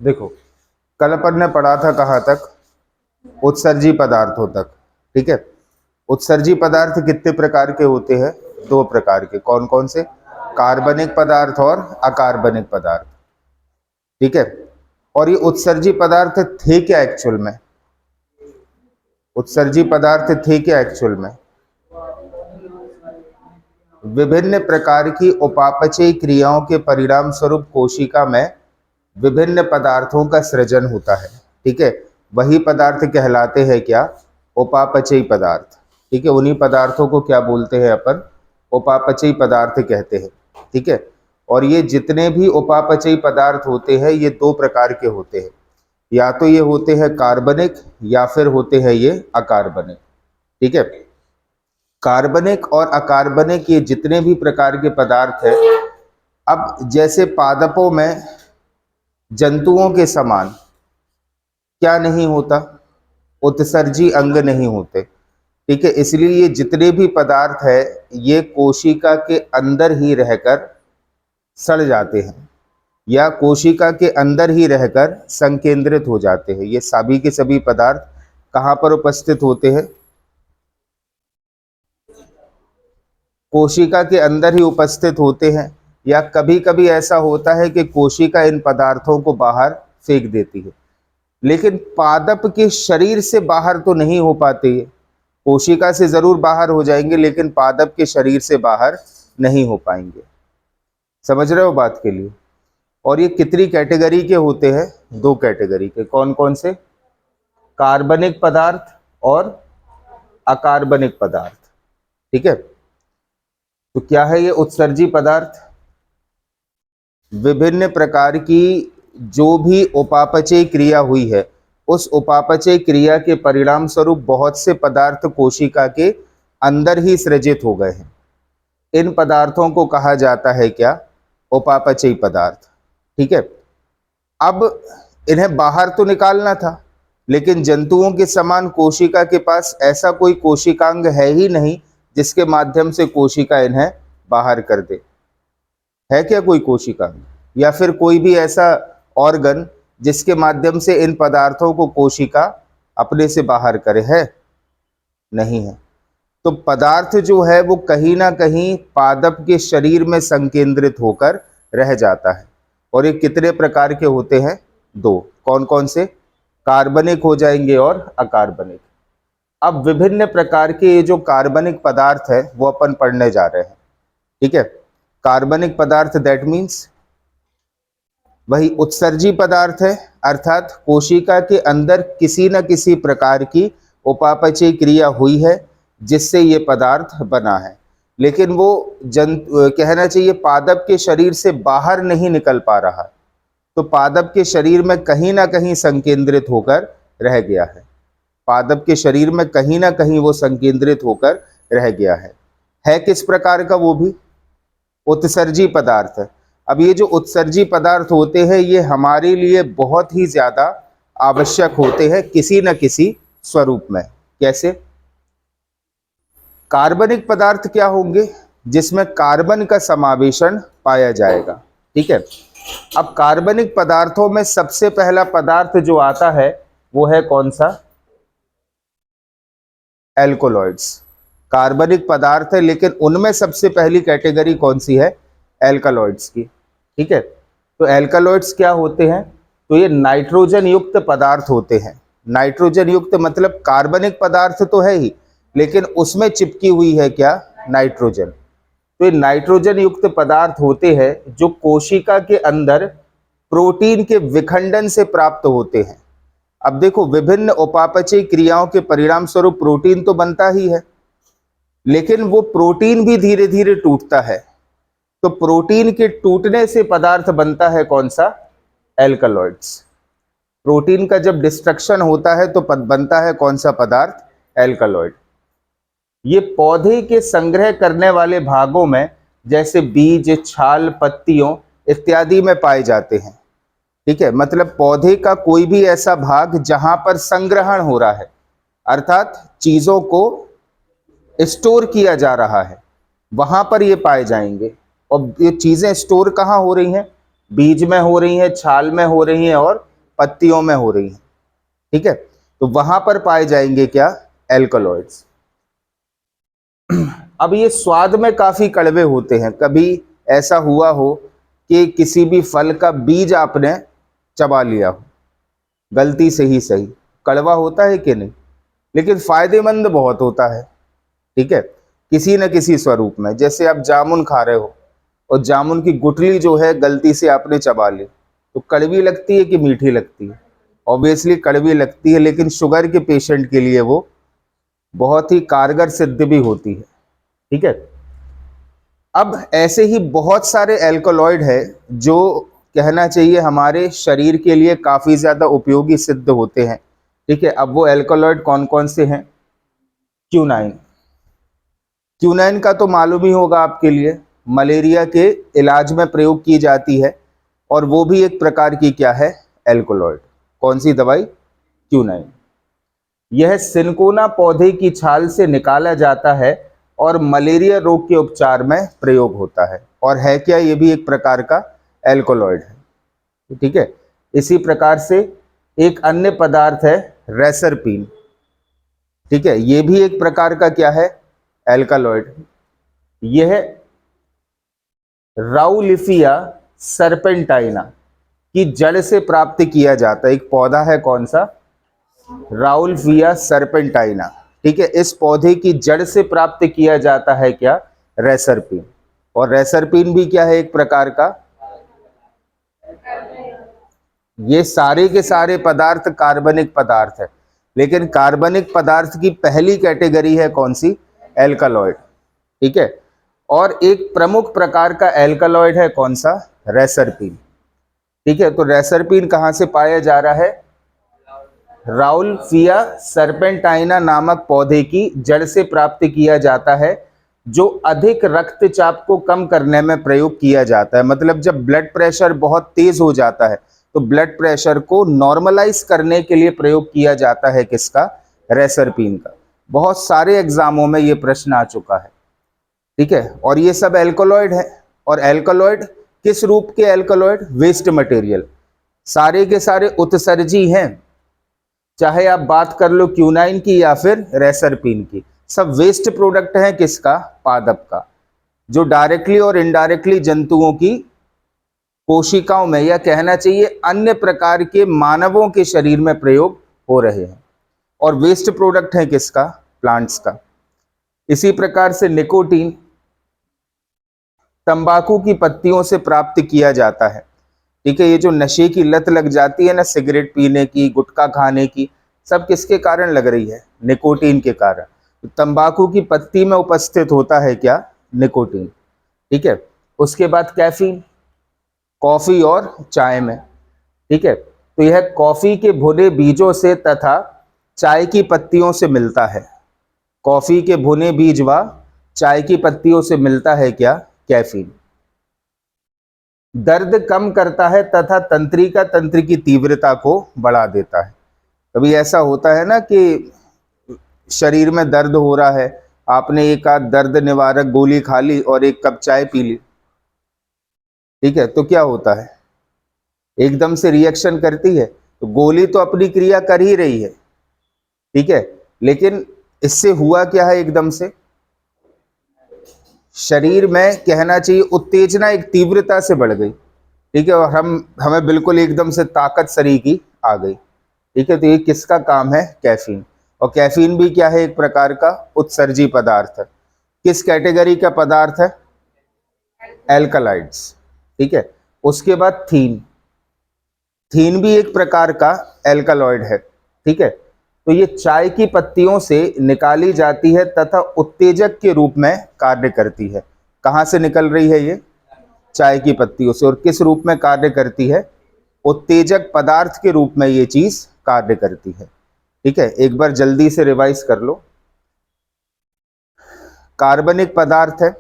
देखो, कल अपन ने पढ़ा था कहाँ तक? उत्सर्जी पदार्थों तक। ठीक है। उत्सर्जी पदार्थ कितने प्रकार के होते हैं? दो प्रकार के। कौन कौन से? कार्बनिक पदार्थ और अकार्बनिक पदार्थ। ठीक है। और ये उत्सर्जी पदार्थ थे क्या एक्चुअल में? उत्सर्जी पदार्थ थे क्या एक्चुअल में? विभिन्न प्रकार की उपापचयी क्रियाओं के परिणाम स्वरूप कोशिका में विभिन्न पदार्थों का सृजन होता है। ठीक है। वही पदार्थ कहलाते हैं क्या? उपापचयी पदार्थ। ठीक है। उन्हीं पदार्थों को क्या बोलते हैं अपन? उपापचयी पदार्थ कहते हैं। ठीक है। और ये जितने भी उपापचयी पदार्थ होते हैं ये दो प्रकार के होते हैं। या तो ये होते हैं कार्बनिक या फिर होते हैं ये अकार्बनिक। ठीक है। कार्बनिक और अकार्बनिक ये जितने भी प्रकार के पदार्थ हैं, अब जैसे पादपों में जंतुओं के समान क्या नहीं होता? उत्सर्जी अंग नहीं होते। ठीक है। इसलिए ये जितने भी पदार्थ है ये कोशिका के अंदर ही रहकर सड़ जाते हैं या कोशिका के अंदर ही रहकर संकेंद्रित हो जाते हैं। ये सभी के सभी पदार्थ कहाँ पर उपस्थित होते हैं? कोशिका के अंदर ही उपस्थित होते हैं। या कभी कभी ऐसा होता है कि कोशिका इन पदार्थों को बाहर फेंक देती है, लेकिन पादप के शरीर से बाहर तो नहीं हो पाते ये। कोशिका से जरूर बाहर हो जाएंगे लेकिन पादप के शरीर से बाहर नहीं हो पाएंगे। समझ रहे हो बात के लिए? और ये कितनी कैटेगरी के होते हैं? दो कैटेगरी के। कौन कौन से? कार्बनिक पदार्थ और अकार्बनिक पदार्थ। ठीक है। तो क्या है ये उत्सर्जी पदार्थ? विभिन्न प्रकार की जो भी उपापचय क्रिया हुई है उस उपापचय क्रिया के परिणाम स्वरूप बहुत से पदार्थ कोशिका के अंदर ही सृजित हो गए हैं। इन पदार्थों को कहा जाता है क्या? उपापचयी पदार्थ। ठीक है। अब इन्हें बाहर तो निकालना था, लेकिन जंतुओं के समान कोशिका के पास ऐसा कोई कोशिकांग है ही नहीं जिसके माध्यम से कोशिका इन्हें बाहर कर दे। है क्या कोई कोशिकांग या फिर कोई भी ऐसा ऑर्गन जिसके माध्यम से इन पदार्थों को कोशिका अपने से बाहर करे? है? नहीं है। तो पदार्थ जो है वो कहीं ना कहीं पादप के शरीर में संकेंद्रित होकर रह जाता है। और ये कितने प्रकार के होते हैं? दो। कौन कौन से? कार्बनिक हो जाएंगे और अकार्बनिक। अब विभिन्न प्रकार के ये जो कार्बनिक पदार्थ है वो अपन पढ़ने जा रहे हैं। ठीक है। कार्बनिक पदार्थ दैट मीन्स वही उत्सर्जी पदार्थ है, अर्थात कोशिका के अंदर किसी न किसी प्रकार की उपापचय क्रिया हुई है जिससे ये पदार्थ बना है, लेकिन वो कहना चाहिए पादप के शरीर से बाहर नहीं निकल पा रहा। तो पादप के शरीर में कहीं ना कहीं संकेंद्रित होकर रह गया है। पादप के शरीर में कहीं ना कहीं वो संकेंद्रित होकर रह गया है किस प्रकार का? वो भी उत्सर्जी पदार्थ है। अब ये जो उत्सर्जी पदार्थ होते हैं ये हमारे लिए बहुत ही ज्यादा आवश्यक होते हैं किसी न किसी स्वरूप में। कैसे? कार्बनिक पदार्थ क्या होंगे? जिसमें कार्बन का समावेशन पाया जाएगा। ठीक है। अब कार्बनिक पदार्थों में सबसे पहला पदार्थ जो आता है वो है कौन सा? एल्कोलॉइड्स। कार्बनिक पदार्थ है लेकिन उनमें सबसे पहली कैटेगरी कौन सी है? एल्कलॉइड्स की। ठीक है। तो एल्कलॉइड्स क्या होते हैं? तो ये नाइट्रोजन युक्त पदार्थ होते हैं। नाइट्रोजन युक्त मतलब कार्बनिक पदार्थ तो है ही, लेकिन उसमें चिपकी हुई है क्या? नाइट्रोजन। तो ये नाइट्रोजन युक्त पदार्थ होते हैं जो कोशिका के अंदर प्रोटीन के विखंडन से प्राप्त होते हैं। अब देखो, विभिन्न उपापचय क्रियाओं के परिणाम स्वरूप प्रोटीन तो बनता ही है, लेकिन वो प्रोटीन भी धीरे धीरे टूटता है। तो प्रोटीन के टूटने से पदार्थ बनता है कौन सा? एल्कलॉइड्स। प्रोटीन का जब डिस्ट्रक्शन होता है तो बनता है कौन सा पदार्थ? एल्कलॉइड। ये पौधे के संग्रह करने वाले भागों में जैसे बीज, छाल, पत्तियों इत्यादि में पाए जाते हैं। ठीक है। मतलब पौधे का कोई भी ऐसा भाग जहां पर संग्रहण हो रहा है, अर्थात चीजों को स्टोर किया जा रहा है, वहां पर ये पाए जाएंगे। और ये चीजें स्टोर कहाँ हो रही हैं? बीज में हो रही हैं, छाल में हो रही हैं और पत्तियों में हो रही हैं, ठीक है, तो वहां पर पाए जाएंगे क्या, एल्कलॉइड्स। अब ये स्वाद में काफी कड़वे होते हैं। कभी ऐसा हुआ हो कि किसी भी फल का बीज आपने चबा लिया हो, गलती से ही सही, कड़वा होता है कि नहीं, लेकिन फायदेमंद बहुत होता है, ठीक है, किसी न किसी स्वरूप में। जैसे आप जामुन खा रहे हो और जामुन की गुठली जो है गलती से आपने चबा ली, तो कड़वी लगती है कि मीठी लगती है, ऑब्वियसली कड़वी लगती है, लेकिन शुगर के पेशेंट के लिए वो बहुत ही कारगर सिद्ध भी होती है, ठीक है। अब ऐसे ही बहुत सारे एल्कलॉइड है जो कहना चाहिए हमारे शरीर के लिए काफी ज्यादा उपयोगी सिद्ध होते हैं, ठीक है। अब वो एल्कलॉइड कौन कौन से हैं, क्यूनाइन। क्यूनाइन का तो मालूम ही होगा आपके लिए, मलेरिया के इलाज में प्रयोग की जाती है, और वो भी एक प्रकार की क्या है, एल्कलॉइड। कौन सी दवाई, क्यूनाइन। यह सिनकोना पौधे की छाल से निकाला जाता है और मलेरिया रोग के उपचार में प्रयोग होता है, और है क्या, ये भी एक प्रकार का एल्कलॉइड है, ठीक है। इसी प्रकार से एक अन्य पदार्थ है रेसरपीन, ठीक है, ये भी एक प्रकार का क्या है, एल्कलॉइड। यह राउलिफिया सरपेंटाइना की जड़ से प्राप्त किया जाता है। एक पौधा है कौन सा, राउलिफिया सरपेंटाइना, ठीक है। इस पौधे की जड़ से प्राप्त किया जाता है क्या, रेसरपीन। और रेसरपीन भी क्या है, एक प्रकार का, ये सारे के सारे पदार्थ कार्बनिक पदार्थ है, लेकिन कार्बनिक पदार्थ की पहली कैटेगरी है कौन सी, एल्कलॉइड, ठीक है। और एक प्रमुख प्रकार का एल्कलॉइड है कौन सा, रेसरपीन, ठीक है। तो रेसरपीन कहां से पाया जा रहा है, राउलिफिया सरपेंटाइना नामक पौधे की जड़ से प्राप्त किया जाता है, जो अधिक रक्तचाप को कम करने में प्रयोग किया जाता है। मतलब जब ब्लड प्रेशर बहुत तेज हो जाता है तो ब्लड प्रेशर को नॉर्मलाइज करने के लिए प्रयोग किया जाता है किसका, रेसरपीन का। बहुत सारे एग्जामों में ये प्रश्न आ चुका है, ठीक है। और ये सब एल्कलॉइड है, और एल्कलॉइड किस रूप के एल्कलॉइड, वेस्ट मटेरियल, सारे के सारे उत्सर्जी हैं। चाहे आप बात कर लो क्यूनाइन की या फिर रेसरपीन की, सब वेस्ट प्रोडक्ट हैं किसका, पादप का, जो डायरेक्टली और इनडायरेक्टली जंतुओं की कोशिकाओं में, या कहना चाहिए अन्य प्रकार के मानवों के शरीर में प्रयोग हो रहे हैं, और वेस्ट प्रोडक्ट है किसका, प्लांट्स का। इसी प्रकार से निकोटीन तंबाकू की पत्तियों से प्राप्त किया जाता है, ठीक है। ये जो नशे की लत लग जाती है ना, सिगरेट पीने की, गुटखा खाने की, सब किसके कारण लग रही है, निकोटीन के कारण। तो तंबाकू की पत्ती में उपस्थित होता है क्या, निकोटीन, ठीक है। उसके बाद कैफीन, कॉफी और चाय में, ठीक है। तो यह कॉफी के भुने बीजों से तथा चाय की पत्तियों से मिलता है। कॉफी के भुने बीज व चाय की पत्तियों से मिलता है क्या, कैफीन। दर्द कम करता है तथा तंत्रिका तंत्र की तीव्रता को बढ़ा देता है। कभी ऐसा होता है ना कि शरीर में दर्द हो रहा है, आपने एक आध दर्द निवारक गोली खा ली और एक कप चाय पी ली, ठीक है, तो क्या होता है, एकदम से रिएक्शन करती है। तो गोली तो अपनी क्रिया कर ही रही है, ठीक है, लेकिन इससे हुआ क्या है, एकदम से शरीर में कहना चाहिए उत्तेजना एक तीव्रता से बढ़ गई, ठीक है, और हमें बिल्कुल एकदम से ताकत शरीर की आ गई, ठीक है। तो ये किसका काम है, कैफीन। और कैफीन भी क्या है, एक प्रकार का उत्सर्जी पदार्थ है। किस कैटेगरी का पदार्थ है, एल्कलाइड्स, ठीक है। उसके बाद थीन, थीन भी एक प्रकार का एल्कलॉइड है, ठीक है। तो ये चाय की पत्तियों से निकाली जाती है तथा उत्तेजक के रूप में कार्य करती है। कहाँ से निकल रही है ये, चाय की पत्तियों से, और किस रूप में कार्य करती है, उत्तेजक पदार्थ के रूप में ये चीज कार्य करती है, ठीक है। एक बार जल्दी से रिवाइज कर लो। कार्बनिक पदार्थ है,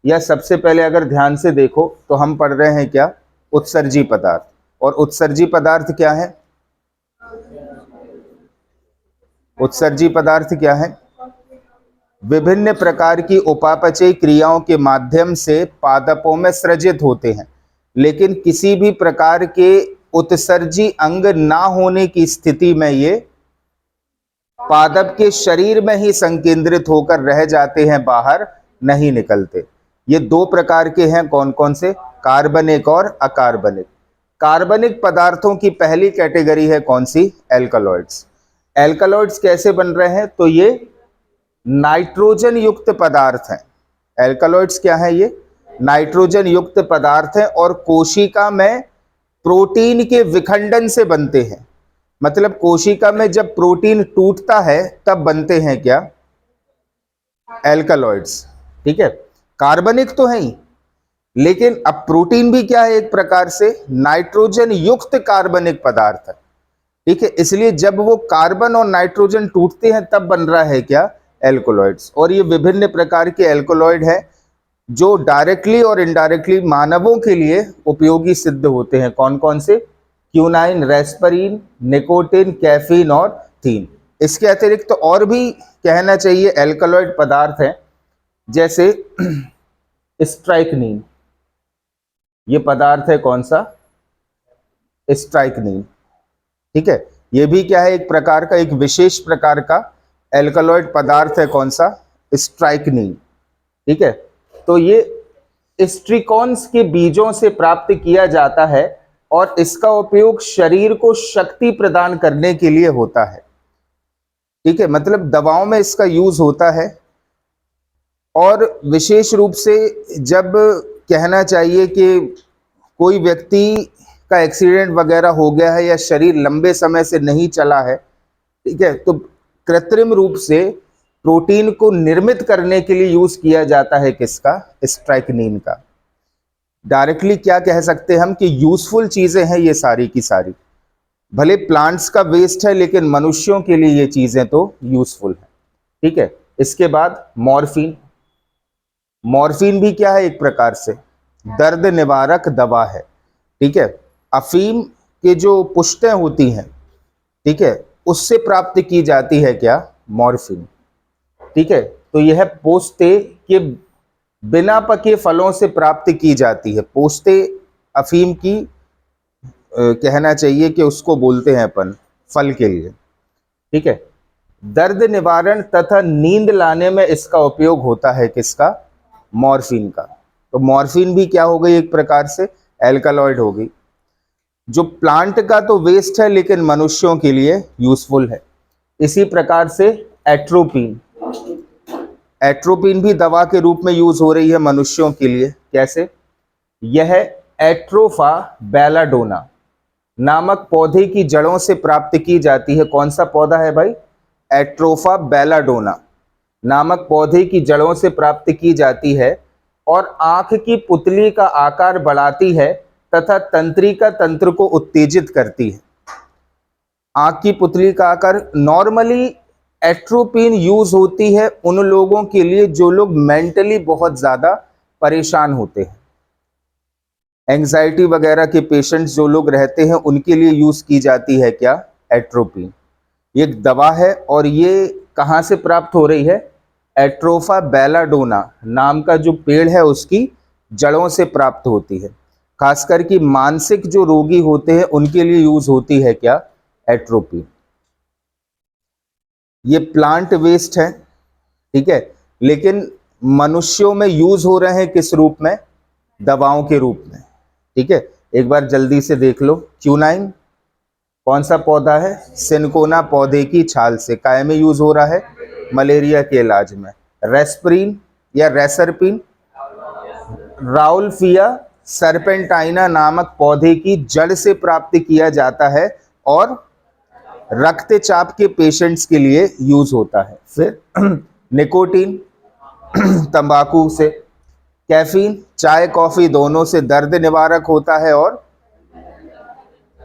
या सबसे पहले अगर ध्यान से देखो तो हम पढ़ रहे हैं क्या, उत्सर्जी पदार्थ। और उत्सर्जी पदार्थ क्या है, उत्सर्जी पदार्थ क्या है, विभिन्न प्रकार की उपापचयी क्रियाओं के माध्यम से पादपों में सृजित होते हैं, लेकिन किसी भी प्रकार के उत्सर्जी अंग ना होने की स्थिति में ये पादप के शरीर में ही संकेंद्रित होकर रह जाते हैं, बाहर नहीं निकलते। ये दो प्रकार के हैं, कौन कौन से? कार्बनिक और अकार्बनिक। कार्बनिक पदार्थों की पहली कैटेगरी है कौन सी? एल्कलॉइड्स। एल्कलॉइड्स कैसे बन रहे हैं? तो ये नाइट्रोजन युक्त पदार्थ हैं। एल्कलॉइड्स क्या है? ये नाइट्रोजन युक्त पदार्थ हैं और कोशिका में प्रोटीन के विखंडन से बनते हैं। मतलब कोशिका में जब प्रोटीन टूटता है तब बनते हैं क्या? एल्कलॉइड्स। ठीक है, कार्बनिक तो है ही, लेकिन अब प्रोटीन भी क्या है? एक प्रकार से नाइट्रोजन युक्त कार्बनिक पदार्थ है। ठीक है, इसलिए जब वो कार्बन और नाइट्रोजन टूटते हैं तब बन रहा है क्या? एल्कलॉइड्स। और ये विभिन्न प्रकार के एल्कलॉइड है जो डायरेक्टली और इनडायरेक्टली मानवों के लिए उपयोगी सिद्ध होते हैं। कौन कौन से? क्यूनाइन, रेस्परीन, निकोटिन, कैफीन और थीन। इसके अतिरिक्त तो और भी कहना चाहिए एल्कलॉइड पदार्थ हैं, जैसे स्ट्राइकनीन। ये पदार्थ है कौन सा? स्ट्राइकनीन। ठीक है, ये भी क्या है? एक प्रकार का, एक विशेष प्रकार का एल्कलॉइड पदार्थ है। कौन सा? स्ट्राइकनीन। ठीक है, तो ये स्ट्रिकॉन्स के बीजों से प्राप्त किया जाता है और इसका उपयोग शरीर को शक्ति प्रदान करने के लिए होता है। ठीक है, मतलब दवाओं में इसका यूज होता है। और विशेष रूप से जब कहना चाहिए कि कोई व्यक्ति का एक्सीडेंट वगैरह हो गया है या शरीर लंबे समय से नहीं चला है, ठीक है, तो कृत्रिम रूप से प्रोटीन को निर्मित करने के लिए यूज किया जाता है किसका? स्ट्राइकनीन का। डायरेक्टली क्या कह सकते हैं हम कि यूजफुल चीजें हैं ये सारी की सारी। भले प्लांट्स का वेस्ट है लेकिन मनुष्यों के लिए ये चीजें तो यूजफुल है। ठीक है, इसके बाद मॉर्फिन। मॉर्फिन भी क्या है? एक प्रकार से दर्द निवारक दवा है। ठीक है, अफीम के जो पुष्टें होती हैं, ठीक है, उससे प्राप्त की जाती है क्या? मॉर्फिन। ठीक है, तो यह पोस्ते के बिना पके फलों से प्राप्त की जाती है। पोस्ते अफीम की कहना चाहिए कि उसको बोलते हैं अपन फल के लिए। ठीक है, दर्द निवारण तथा नींद लाने में इसका उपयोग होता है किसका? मॉर्फिन का। तो मॉर्फिन भी क्या हो गई? एक प्रकार से एल्कलॉइड हो गई, जो प्लांट का तो वेस्ट है लेकिन मनुष्यों के लिए यूजफुल है। इसी प्रकार से एट्रोपिन। एट्रोपिन भी दवा के रूप में यूज हो रही है मनुष्यों के लिए। कैसे? यह एट्रोफा बेलाडोना नामक पौधे की जड़ों से प्राप्त की जाती है। कौन सा पौधा है भाई? एट्रोफा बेलाडोना नामक पौधे की जड़ों से प्राप्त की जाती है और आंख की पुतली का आकार बढ़ाती है तथा तंत्रिका तंत्र को उत्तेजित करती है। आंख की पुतली का आकार, नॉर्मली एट्रोपिन यूज होती है उन लोगों के लिए जो लोग मेंटली बहुत ज्यादा परेशान होते हैं। एंजाइटी वगैरह के पेशेंट्स जो लोग रहते हैं उनके लिए यूज की जाती है क्या? एट्रोपिन। ये एक दवा है और ये कहाँ से प्राप्त हो रही है? एट्रोफा बेलाडोना नाम का जो पेड़ है उसकी जड़ों से प्राप्त होती है। खासकर कि मानसिक जो रोगी होते हैं उनके लिए यूज होती है क्या? एट्रोपिन। ये प्लांट वेस्ट है, ठीक है, लेकिन मनुष्यों में यूज हो रहे हैं किस रूप में? दवाओं के रूप में। ठीक है, एक बार जल्दी से देख लो। क्यूनाइन कौन सा पौधा है? सिनकोना पौधे की छाल से कायमी यूज हो रहा है मलेरिया के इलाज में। रेस्परीन या रेसरपिन राउल्फिया सरपेंटाइना नामक पौधे की जड़ से प्राप्त किया जाता है और रक्तचाप के पेशेंट्स के लिए यूज होता है। फिर निकोटीन तंबाकू से, कैफीन चाय कॉफी दोनों से दर्द निवारक होता है और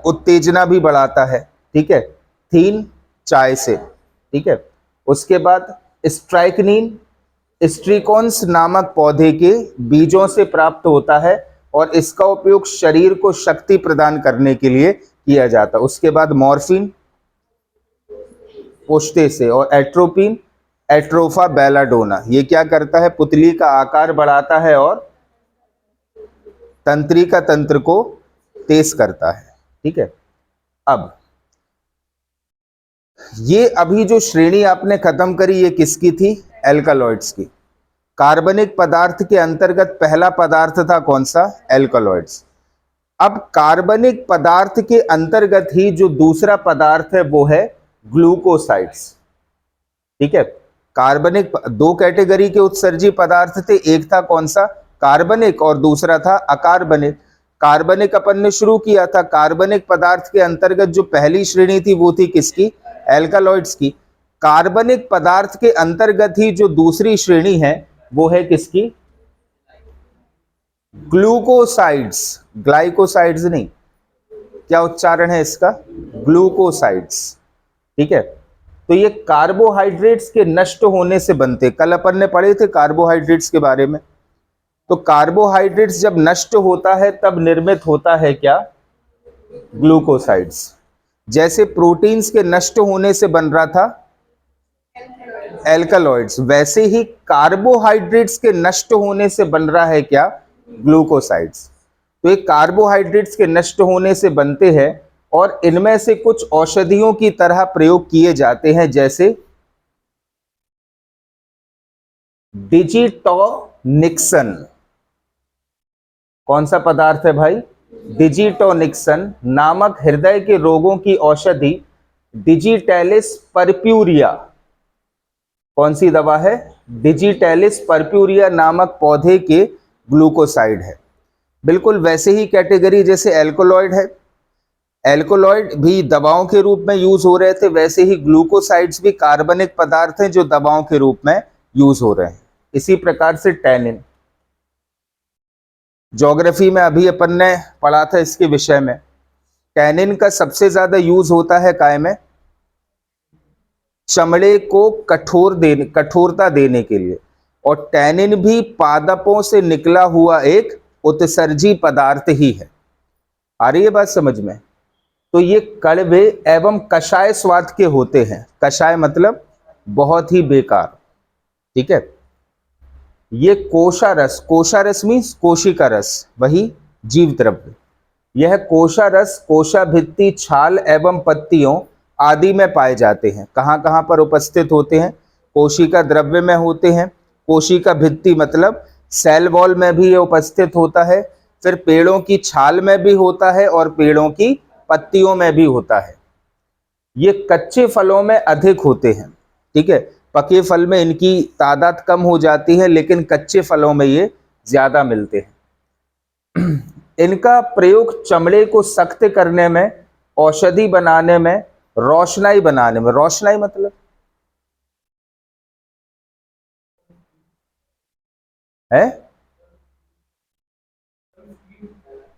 उत्तेजना भी बढ़ाता है। ठीक है, थीन चाय से। ठीक है, उसके बाद स्ट्राइकनीन स्ट्रिकॉन्स नामक पौधे के बीजों से प्राप्त होता है और इसका उपयोग शरीर को शक्ति प्रदान करने के लिए किया जाता है। उसके बाद मॉर्फिन पोस्ते से और एट्रोपिन एट्रोफा बेलाडोना। ये क्या करता है? पुतली का आकार बढ़ाता है और तंत्रिका तंत्र को तेज करता है। ठीक है। अब ये अभी जो श्रेणी आपने खत्म करी ये किसकी थी? एल्कालॉइड्स की। कार्बनिक पदार्थ के अंतर्गत पहला पदार्थ था कौन सा? एल्कालॉइड्स। अब कार्बनिक पदार्थ के अंतर्गत ही जो दूसरा पदार्थ है वो है ग्लूकोसाइड्स। ठीक है। कार्बनिक दो कैटेगरी के उत्सर्जी पदार्थ थे, एक था कौन सा? कार्बनिक, और दूसरा था अकार्बनिक। कार्बनिक अपन ने शुरू किया था, कार्बनिक पदार्थ के अंतर्गत जो पहली श्रेणी थी वो थी किसकी? एल्कालॉइड्स की। कार्बनिक पदार्थ के अंतर्गत ही जो दूसरी श्रेणी है वो है किसकी? ग्लूकोसाइड्स। ग्लाइकोसाइड्स नहीं, क्या उच्चारण है इसका? ग्लूकोसाइड्स। ठीक है। तो ये कार्बोहाइड्रेट्स के नष्ट होने से बनते, कल अपन ने पढ़े थे कार्बोहाइड्रेट्स के बारे में। तो कार्बोहाइड्रेट्स जब नष्ट होता है तब निर्मित होता है क्या? ग्लूकोसाइड्स। जैसे प्रोटीन्स के नष्ट होने से बन रहा था एल्कलॉइड्स, वैसे ही कार्बोहाइड्रेट्स के नष्ट होने से बन रहा है क्या? ग्लूकोसाइड्स। तो ये कार्बोहाइड्रेट्स के नष्ट होने से बनते हैं और इनमें से कुछ औषधियों की तरह प्रयोग किए जाते हैं, जैसे डिजिटोनिक्सन। कौन सा पदार्थ है भाई? डिजिटोनिक्सन नामक हृदय के रोगों की औषधि डिजिटेलिस पर्प्यूरिया। कौन सी दवा है? डिजिटेलिस पर्प्यूरिया नामक पौधे के ग्लूकोसाइड है। बिल्कुल वैसे ही कैटेगरी जैसे एल्कोलॉइड है, एल्कोलॉइड भी दवाओं के रूप में यूज हो रहे थे, वैसे ही ग्लूकोसाइड्स भी कार्बनिक पदार्थ हैं जो दवाओं के रूप में यूज हो रहे हैं। इसी प्रकार से टैनिन, ज्योग्राफी में अभी अपन ने पढ़ा था इसके विषय में, टैनिन का सबसे ज्यादा यूज होता है काय में? चमड़े को कठोरता देने के लिए। और टैनिन भी पादपों से निकला हुआ एक उत्सर्जी पदार्थ ही है। आ रही है बात समझ में? तो ये कड़वे एवं कषाय स्वाद के होते हैं। कषाय मतलब बहुत ही बेकार। ठीक है। ये कोशारस, कोशारस मीन्स कोशिका रस, वही जीव द्रव्य। यह कोशारस कोशा भित्ति, छाल एवं पत्तियों आदि में पाए जाते हैं। कहाँ कहाँ पर उपस्थित होते हैं? कोशिका द्रव्य में होते हैं, कोशिका भित्ति मतलब सेल वॉल में भी ये उपस्थित होता है, फिर पेड़ों की छाल में भी होता है और पेड़ों की पत्तियों में भी होता है। ये कच्चे फलों में अधिक होते हैं। ठीक है। पके फल में इनकी तादाद कम हो जाती है, लेकिन कच्चे फलों में ये ज्यादा मिलते हैं। इनका प्रयोग चमड़े को सख्त करने में, औषधि बनाने में, रोशनाई बनाने में। रोशनाई मतलब है,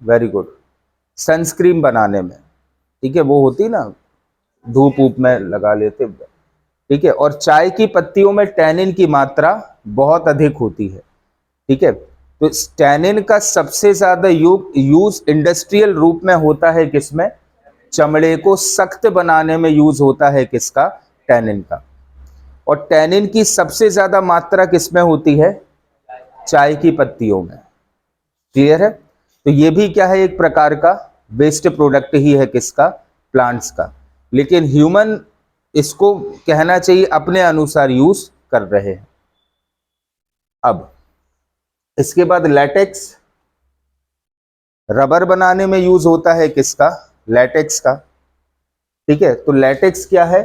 वेरी गुड, सनस्क्रीन बनाने में। ठीक है, वो होती ना, धूप ऊप में लगा लेते। ठीक है। और चाय की पत्तियों में टैनिन की मात्रा बहुत अधिक होती है। ठीक है। तो टैनिन का सबसे ज्यादा यूज इंडस्ट्रियल रूप में होता है किसमें? चमड़े को सख्त बनाने में यूज होता है किसका? टैनिन का। और टैनिन की सबसे ज्यादा मात्रा किसमें होती है? चाय की पत्तियों में। क्लियर है? तो ये भी क्या है? एक प्रकार का वेस्ट प्रोडक्ट ही है किसका? प्लांट्स का। लेकिन ह्यूमन इसको कहना चाहिए अपने अनुसार यूज कर रहे हैं। अब इसके बाद लैटेक्स, रबर बनाने में यूज होता है किसका? लैटेक्स का। ठीक है। तो लैटेक्स क्या है?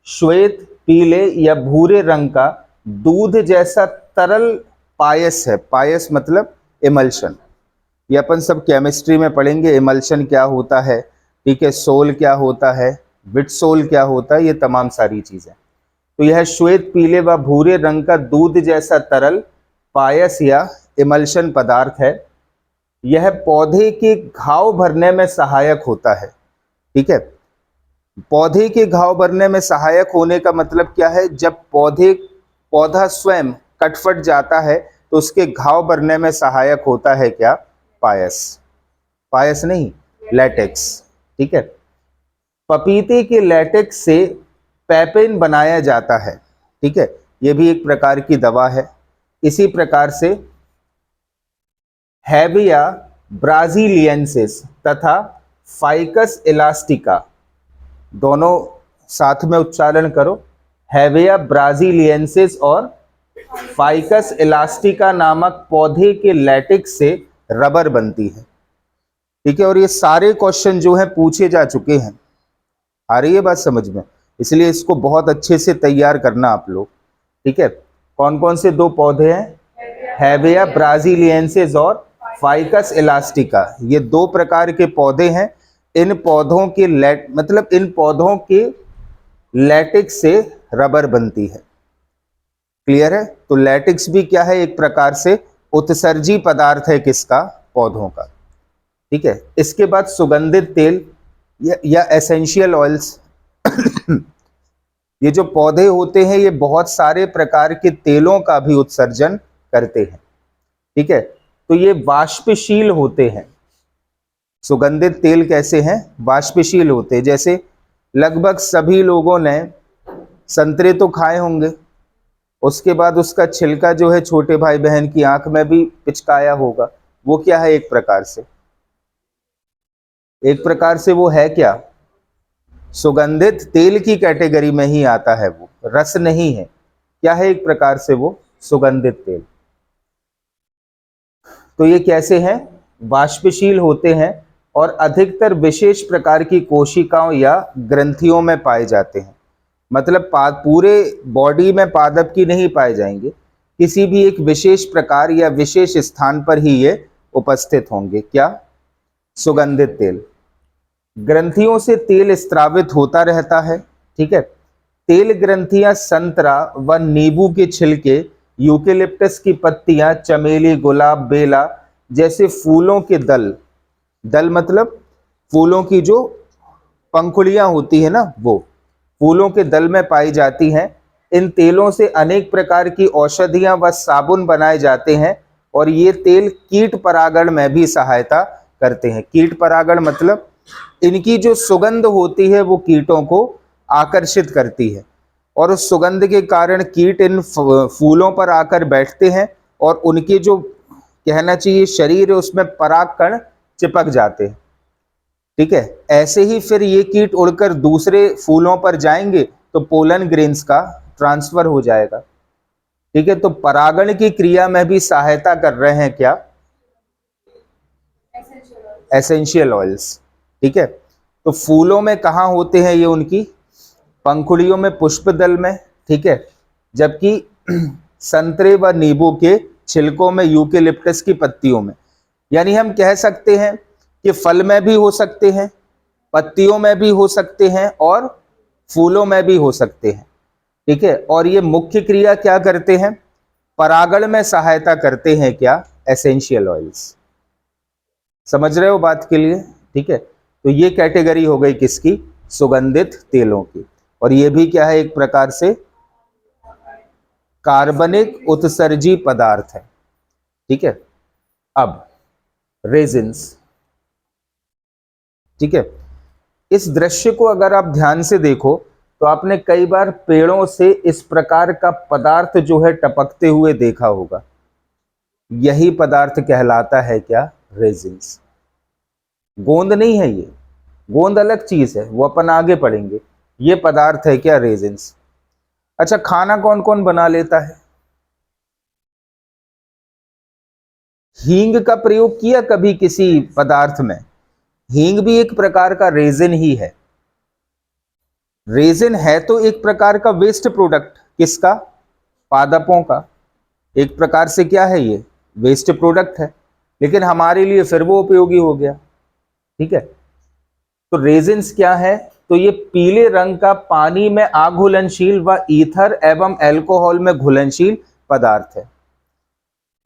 श्वेत, पीले या भूरे रंग का दूध जैसा तरल पायस है। पायस मतलब इमल्शन। ये अपन सब केमिस्ट्री में पढ़ेंगे, इमल्शन क्या होता है। ठीक है। सोल क्या होता है, विटसोल क्या होता है, ये तमाम सारी चीजें। तो यह श्वेत, पीले व भूरे रंग का दूध जैसा तरल पायस या इमल्शन पदार्थ है। यह पौधे के घाव भरने में सहायक होता है। ठीक है। पौधे के घाव भरने में सहायक होने का मतलब क्या है? जब पौधा स्वयं कटफट जाता है तो उसके घाव भरने में सहायक होता है क्या? पायस। पायस नहीं, लैटेक्स। ठीक है। पपीते के लैटेक्स से पैपेन बनाया जाता है। ठीक है। यह भी एक प्रकार की दवा है। इसी प्रकार से हैविया ब्राजीलियंसिस तथा फाइकस इलास्टिका, दोनों साथ में उच्चारण करो, हैविया ब्राजीलियंसिस और फाइकस इलास्टिका नामक पौधे के लैटिक्स से रबर बनती है। ठीक है, और ये सारे क्वेश्चन जो है पूछे जा चुके हैं। आ रही है बात समझ में? इसलिए इसको बहुत अच्छे से तैयार करना आप लोग। ठीक है, कौन कौन से दो पौधे हैं? हैविया ब्राजीलियंसिस और फाइकस इलास्टिका, ये दो प्रकार के पौधे हैं। इन पौधों के इन पौधों के लैटिक्स से रबर बनती है। क्लियर है? तो लैटिक्स भी क्या है? एक प्रकार से उत्सर्जी पदार्थ है किसका? पौधों का। ठीक है, इसके बाद सुगंधित तेल या एसेंशियल ऑयल्स। ये जो पौधे होते हैं ये बहुत सारे प्रकार के तेलों का भी उत्सर्जन करते हैं। ठीक है, तो ये वाष्पशील होते हैं। सुगंधित तेल कैसे हैं? वाष्पशील होते हैं। जैसे लगभग सभी लोगों ने संतरे तो खाए होंगे, उसके बाद उसका छिलका जो है छोटे भाई बहन की आंख में भी पिचकाया होगा। वो क्या है? एक प्रकार से वो है क्या? सुगंधित तेल की कैटेगरी में ही आता है। वो रस नहीं है। क्या है? एक प्रकार से वो सुगंधित तेल। तो ये कैसे हैं? वाष्पशील होते हैं और अधिकतर विशेष प्रकार की कोशिकाओं या ग्रंथियों में पाए जाते हैं। मतलब पूरे बॉडी में पादप की नहीं पाए जाएंगे, किसी भी एक विशेष प्रकार या विशेष स्थान पर ही ये उपस्थित होंगे। क्या? सुगंधित तेल। ग्रंथियों से तेल स्रावित होता रहता है। ठीक है, तेल ग्रंथियां संतरा व नींबू के छिलके, यूकेलिप्टस की पत्तियां, चमेली, गुलाब, बेला जैसे फूलों के दल मतलब फूलों की जो पंखुड़ियां होती है ना, वो फूलों के दल में पाई जाती हैं। इन तेलों से अनेक प्रकार की औषधियां व साबुन बनाए जाते हैं और ये तेल कीट परागण में भी सहायता करते हैं। कीट परागण मतलब इनकी जो सुगंध होती है वो कीटों को आकर्षित करती है और उस सुगंध के कारण कीट इन फूलों पर आकर बैठते हैं और उनके जो कहना चाहिए शरीर है उसमें परागकण चिपक जाते हैं। ठीक है, ऐसे ही फिर ये कीट उड़कर दूसरे फूलों पर जाएंगे तो पोलन ग्रेन्स का ट्रांसफर हो जाएगा। ठीक है, तो परागण की क्रिया में भी सहायता कर रहे हैं क्या? Essential oils. ठीक है, तो फूलों में कहाँ होते हैं ये? उनकी पंखुड़ियों में, पुष्प दल में। ठीक है, जबकि संतरे व नींबू के छिलकों में, यूकेलिप्टस की पत्तियों में। यानी हम कह सकते हैं कि फल में भी हो सकते हैं, पत्तियों में भी हो सकते हैं और फूलों में भी हो सकते हैं। ठीक है, और ये मुख्य क्रिया क्या करते हैं? परागण में सहायता करते हैं। क्या? Essential oils. समझ रहे हो बात के लिए? ठीक है, तो ये कैटेगरी हो गई किसकी? सुगंधित तेलों की। और ये भी क्या है? एक प्रकार से कार्बनिक उत्सर्जी पदार्थ है। ठीक है, अब रेजिन्स। ठीक है, इस दृश्य को अगर आप ध्यान से देखो तो आपने कई बार पेड़ों से इस प्रकार का पदार्थ जो है टपकते हुए देखा होगा। यही पदार्थ कहलाता है क्या? रेजिन्स। गोंद नहीं है ये, गोंद अलग चीज है, वो अपन आगे पढ़ेंगे। ये पदार्थ है क्या? रेजिन्स। अच्छा, खाना कौन कौन बना लेता है? हींग का प्रयोग किया कभी किसी पदार्थ में? हींग भी एक प्रकार का रेजिन ही है। रेजिन है तो एक प्रकार का वेस्ट प्रोडक्ट। किसका? पादपों का। एक प्रकार से क्या है? ये वेस्ट प्रोडक्ट है, लेकिन हमारे लिए फिर वो उपयोगी हो गया। ठीक है, तो रेजिन्स क्या है? तो ये पीले रंग का पानी में अघुलनशील व ईथर एवं अल्कोहल में घुलनशील पदार्थ है।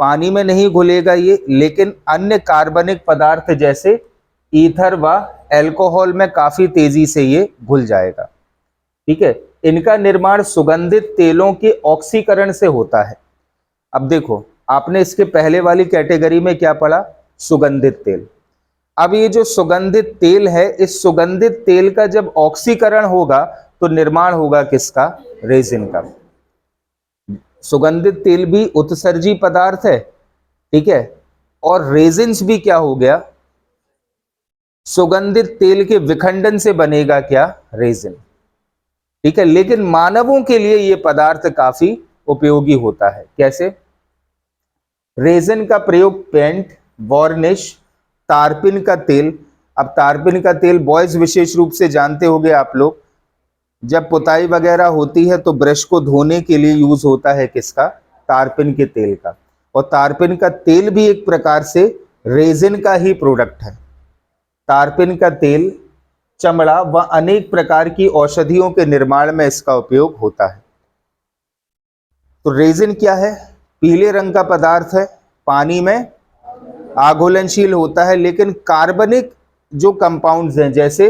पानी में नहीं घुलेगा ये, लेकिन अन्य कार्बनिक पदार्थ जैसे ईथर व अल्कोहल में काफी तेजी से ये घुल जाएगा। ठीक है, इनका निर्माण सुगंधित तेलों के ऑक्सीकरण से होता है। अब देखो, आपने इसके पहले वाली कैटेगरी में क्या पढ़ा? सुगंधित तेल। अब ये जो सुगंधित तेल है, इस सुगंधित तेल का जब ऑक्सीकरण होगा तो निर्माण होगा किसका? रेजिन का। सुगंधित तेल भी उत्सर्जी पदार्थ है। ठीक है, और रेजिन्स भी क्या हो गया? सुगंधित तेल के विखंडन से बनेगा क्या? रेजिन। ठीक है, लेकिन मानवों के लिए यह पदार्थ काफी उपयोगी होता है। कैसे? रेजिन का प्रयोग पेंट, वार्निश, तारपिन का तेल। अब तारपिन का तेल बॉयज विशेष रूप से जानते होंगे आप लोग, जब पुताई वगैरह होती है तो ब्रश को धोने के लिए यूज होता है किसका? तारपिन के तेल का। और तारपिन का तेल भी एक प्रकार से रेजिन का ही प्रोडक्ट है। तारपिन का तेल चमड़ा व अनेक प्रकार की औषधियों के निर्माण में इसका उपयोग होता है। तो रेजिन क्या है? पीले रंग का पदार्थ है, पानी में आघुलनशील होता है, लेकिन कार्बनिक जो कंपाउंड्स हैं जैसे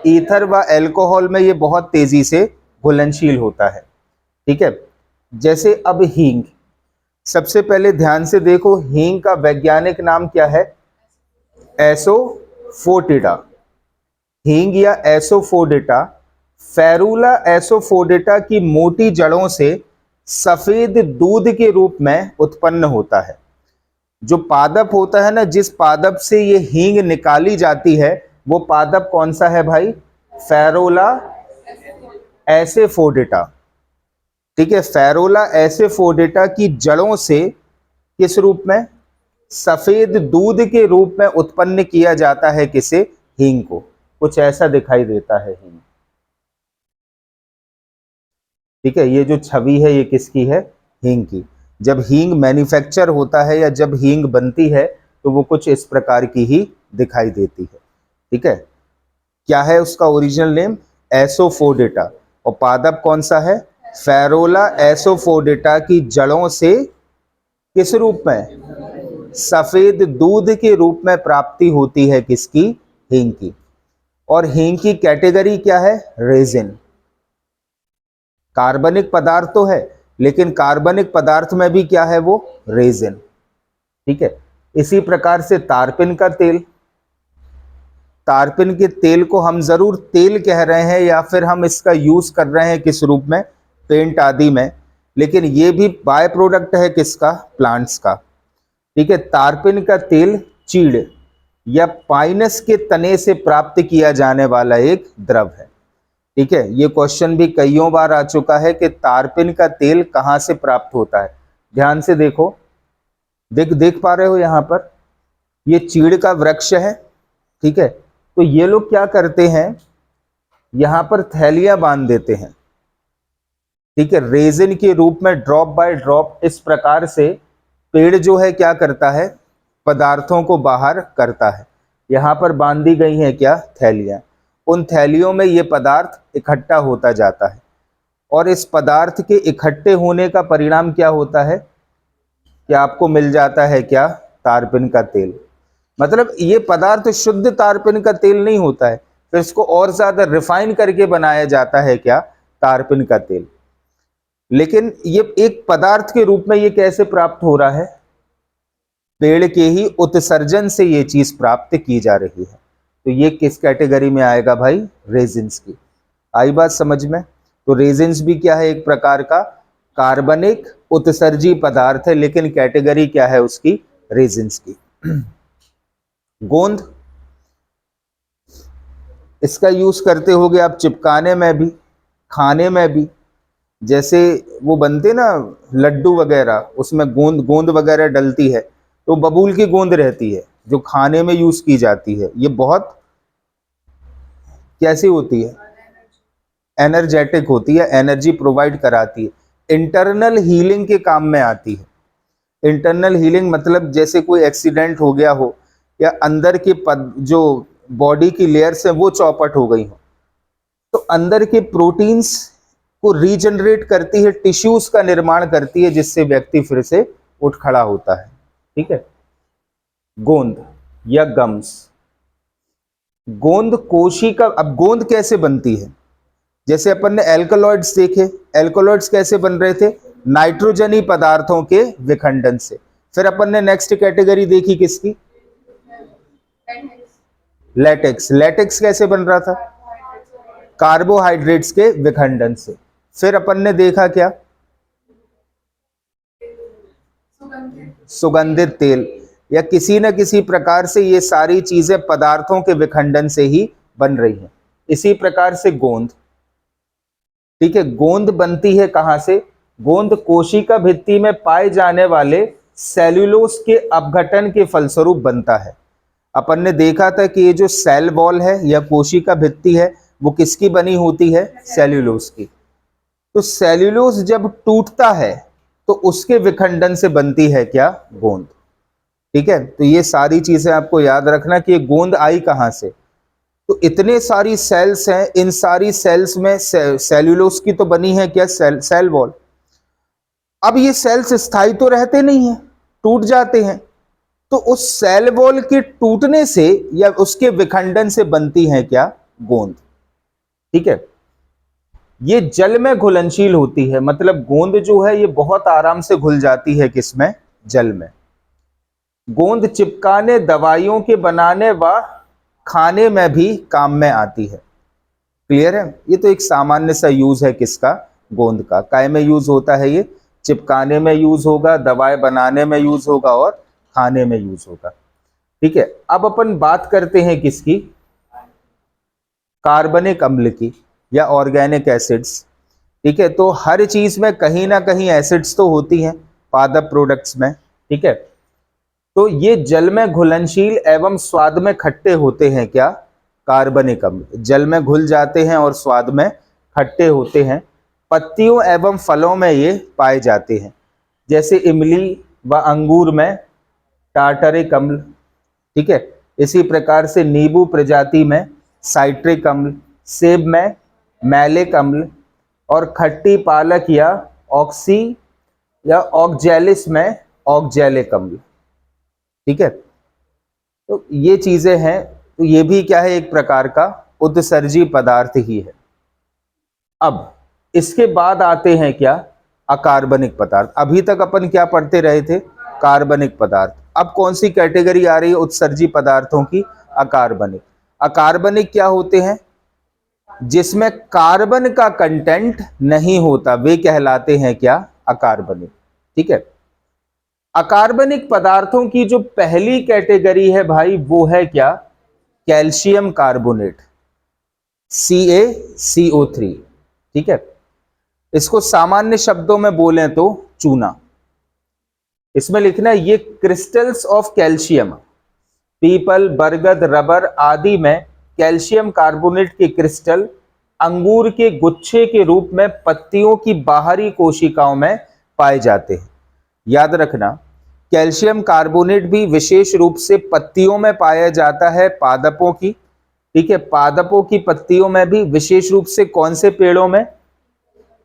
ईथर व अल्कोहल में ये बहुत तेजी से घुलनशील होता है। ठीक है, जैसे अब हींग, सबसे पहले ध्यान से देखो, हींग का वैज्ञानिक नाम क्या है? एसोफोटिडा। हींग या एसोफोडिटा फेरुला एसोफोडिटा की मोटी जड़ों से सफेद दूध के रूप में उत्पन्न होता है। जो पादप होता है ना, जिस पादप से ये हींग निकाली जाती है, वो पादप कौन सा है भाई? फेरुला एसोफोडिटा। ठीक है, फेरुला एसोफोडिटा की जड़ों से किस रूप में? सफेद दूध के रूप में उत्पन्न किया जाता है। किसे? हींग को। कुछ ऐसा दिखाई देता है हींग। ठीक है, ये जो छवि है ये किसकी है? हींग की। जब हींग मैन्युफैक्चर होता है या जब हींग बनती है तो वो कुछ इस प्रकार की ही दिखाई देती है। ठीक है, क्या है उसका ओरिजिनल नेम? एसोफोडिटा। और पादप कौन सा है? फेरुला एसोफोडिटा की जड़ों से किस रूप में? सफेद दूध के रूप में प्राप्ति होती है किसकी? हींग की। और हींग की कैटेगरी क्या है? रेजिन। कार्बनिक पदार्थ तो है, लेकिन कार्बनिक पदार्थ में भी क्या है वो? रेजिन। ठीक है, इसी प्रकार से तारपिन का तेल, तारपिन के तेल को हम जरूर तेल कह रहे हैं या फिर हम इसका यूज कर रहे हैं किस रूप में? पेंट आदि में, लेकिन ये भी बाय प्रोडक्ट है किसका? प्लांट्स का। ठीक है, तारपिन का तेल चीड़ या पाइनस के तने से प्राप्त किया जाने वाला एक द्रव है। ठीक है, ये क्वेश्चन भी कईयों बार आ चुका है कि तारपिन का तेल कहां से प्राप्त होता है। ध्यान से देखो, देख पा रहे हो यहां पर, ये चीड़ का वृक्ष है। ठीक है, तो ये लोग क्या करते हैं, यहां पर थैलियां बांध देते हैं। ठीक है, रेजिन के रूप में ड्रॉप बाय ड्रॉप इस प्रकार से पेड़ जो है क्या करता है? पदार्थों को बाहर करता है। यहां पर बांधी गई हैं क्या? थैलियां। उन थैलियों में ये पदार्थ इकट्ठा होता जाता है और इस पदार्थ के इकट्ठे होने का परिणाम क्या होता है? कि आपको मिल जाता है क्या? तारपिन का तेल। मतलब ये पदार्थ शुद्ध तारपिन का तेल नहीं होता है, फिर इसको और ज्यादा रिफाइन करके बनाया जाता है क्या? तारपिन का तेल। लेकिन ये एक पदार्थ के रूप में ये कैसे प्राप्त हो रहा है? पेड़ के ही उत्सर्जन से ये चीज प्राप्त की जा रही है। तो ये किस कैटेगरी में आएगा भाई? रेजिन्स की। आई बात समझ में? तो रेजिन्स भी क्या है? एक प्रकार का कार्बनिक उत्सर्जी पदार्थ है, लेकिन कैटेगरी क्या है उसकी? रेजिन्स की। गोंद, इसका यूज करते होगे आप चिपकाने में भी, खाने में भी। जैसे वो बनते ना लड्डू वगैरह, उसमें गोंद वगैरह डलती है, तो बबूल की गोंद रहती है जो खाने में यूज की जाती है। ये बहुत कैसी होती है? एनर्जेटिक होती है, एनर्जी प्रोवाइड कराती है, इंटरनल हीलिंग के काम में आती है। इंटरनल हीलिंग मतलब जैसे कोई एक्सीडेंट हो गया हो या अंदर के जो बॉडी की लेयर्स है वो चौपट हो गई हो, तो अंदर के प्रोटीन्स को रीजनरेट करती है, टिश्यूज का निर्माण करती है, जिससे व्यक्ति फिर से उठ खड़ा होता है। ठीक है, गोंद या गम्स। गोंद कोशिका, अब गोंद कैसे बनती है? जैसे अपन ने एल्कलॉइड्स देखे, एल्कलॉइड्स कैसे बन रहे थे? नाइट्रोजनी पदार्थों के विखंडन से। फिर अपन ने नेक्स्ट कैटेगरी देखी किसकी? लेटेक्स। लेटेक्स कैसे बन रहा था? कार्बोहाइड्रेट्स के विखंडन से। फिर अपन ने देखा क्या? सुगंधित तेल या किसी न किसी प्रकार से ये सारी चीजें पदार्थों के विखंडन से ही बन रही हैं। इसी प्रकार से गोंद, ठीक है, गोंद बनती है कहां से? गोंद कोशिका भित्ति में पाए जाने वाले सेल्यूलोज के अपघटन के फलस्वरूप बनता है। अपन ने देखा था कि ये जो सेल वॉल है या कोशिका भित्ति है वो किसकी बनी होती है? सेल्यूलोज की। तो सेल्यूलोज जब टूटता है तो उसके विखंडन से बनती है क्या? गोंद। ठीक है, तो ये सारी चीजें आपको याद रखना कि ये गोंद आई कहां से। तो इतने सारी सेल्स हैं, इन सारी सेल्स में सेल्यूलोज की तो बनी है क्या? Cell wall. अब ये सेल्स स्थायी तो रहते नहीं हैं, टूट जाते हैं, तो उस सेल वॉल के टूटने से या उसके विखंडन से बनती है क्या? गोंद। ठीक है, ये जल में घुलनशील होती है, मतलब गोंद जो है ये बहुत आराम से घुल जाती है किसमें? जल में। गोंद चिपकाने, दवाइयों के बनाने व खाने में भी काम में आती है। क्लियर है? ये तो एक सामान्य सा यूज है किसका? गोंद का। काय में यूज होता है ये? चिपकाने में यूज होगा, दवाई बनाने में यूज होगा और खाने में यूज होगा। ठीक है, अब अपन बात करते हैं किसकी? कार्बनिक अम्ल की या ऑर्गेनिक एसिड्स। ठीक है, तो हर चीज में कहीं ना कहीं एसिड्स तो होती हैं, पादप प्रोडक्ट्स में। ठीक है, तो ये जल में घुलनशील एवं स्वाद में खट्टे होते हैं क्या? कार्बनिक अम्ल। जल में घुल जाते हैं और स्वाद में खट्टे होते हैं। पत्तियों एवं फलों में ये पाए जाते हैं, जैसे इमली व अंगूर में टार्टरिक अम्ल। ठीक है, इसी प्रकार से नींबू प्रजाति में साइट्रिक अम्ल, सेब में मैलिक अम्ल और खट्टी पालक या ऑक्सी या ऑक्जेलिस में ऑक्जेलिक अम्ल। ठीक है, तो ये चीजें हैं। तो ये भी क्या है? एक प्रकार का उत्सर्जी पदार्थ ही है। अब इसके बाद आते हैं क्या? अकार्बनिक पदार्थ। अभी तक अपन क्या पढ़ते रहे थे? कार्बनिक पदार्थ। अब कौन सी कैटेगरी आ रही है उत्सर्जी पदार्थों की? अकार्बनिक। अकार्बनिक क्या होते हैं? जिसमें कार्बन का कंटेंट नहीं होता, वे कहलाते हैं क्या? अकार्बनिक। ठीक है, अकार्बनिक पदार्थों की जो पहली कैटेगरी है भाई वो है क्या? Calcium carbonate, CaCO3। ठीक है, इसको सामान्य शब्दों में बोलें तो चूना। इसमें लिखना है ये क्रिस्टल्स ऑफ कैल्शियम, पीपल, बरगद, रबर आदि में कैल्शियम कार्बोनेट के क्रिस्टल अंगूर के गुच्छे के रूप में पत्तियों की बाहरी कोशिकाओं में पाए जाते हैं। याद रखना, कैल्शियम कार्बोनेट भी विशेष रूप से पत्तियों में पाया जाता है, पादपों की। ठीक है, पादपों की पत्तियों में भी, विशेष रूप से कौन से पेड़ों में?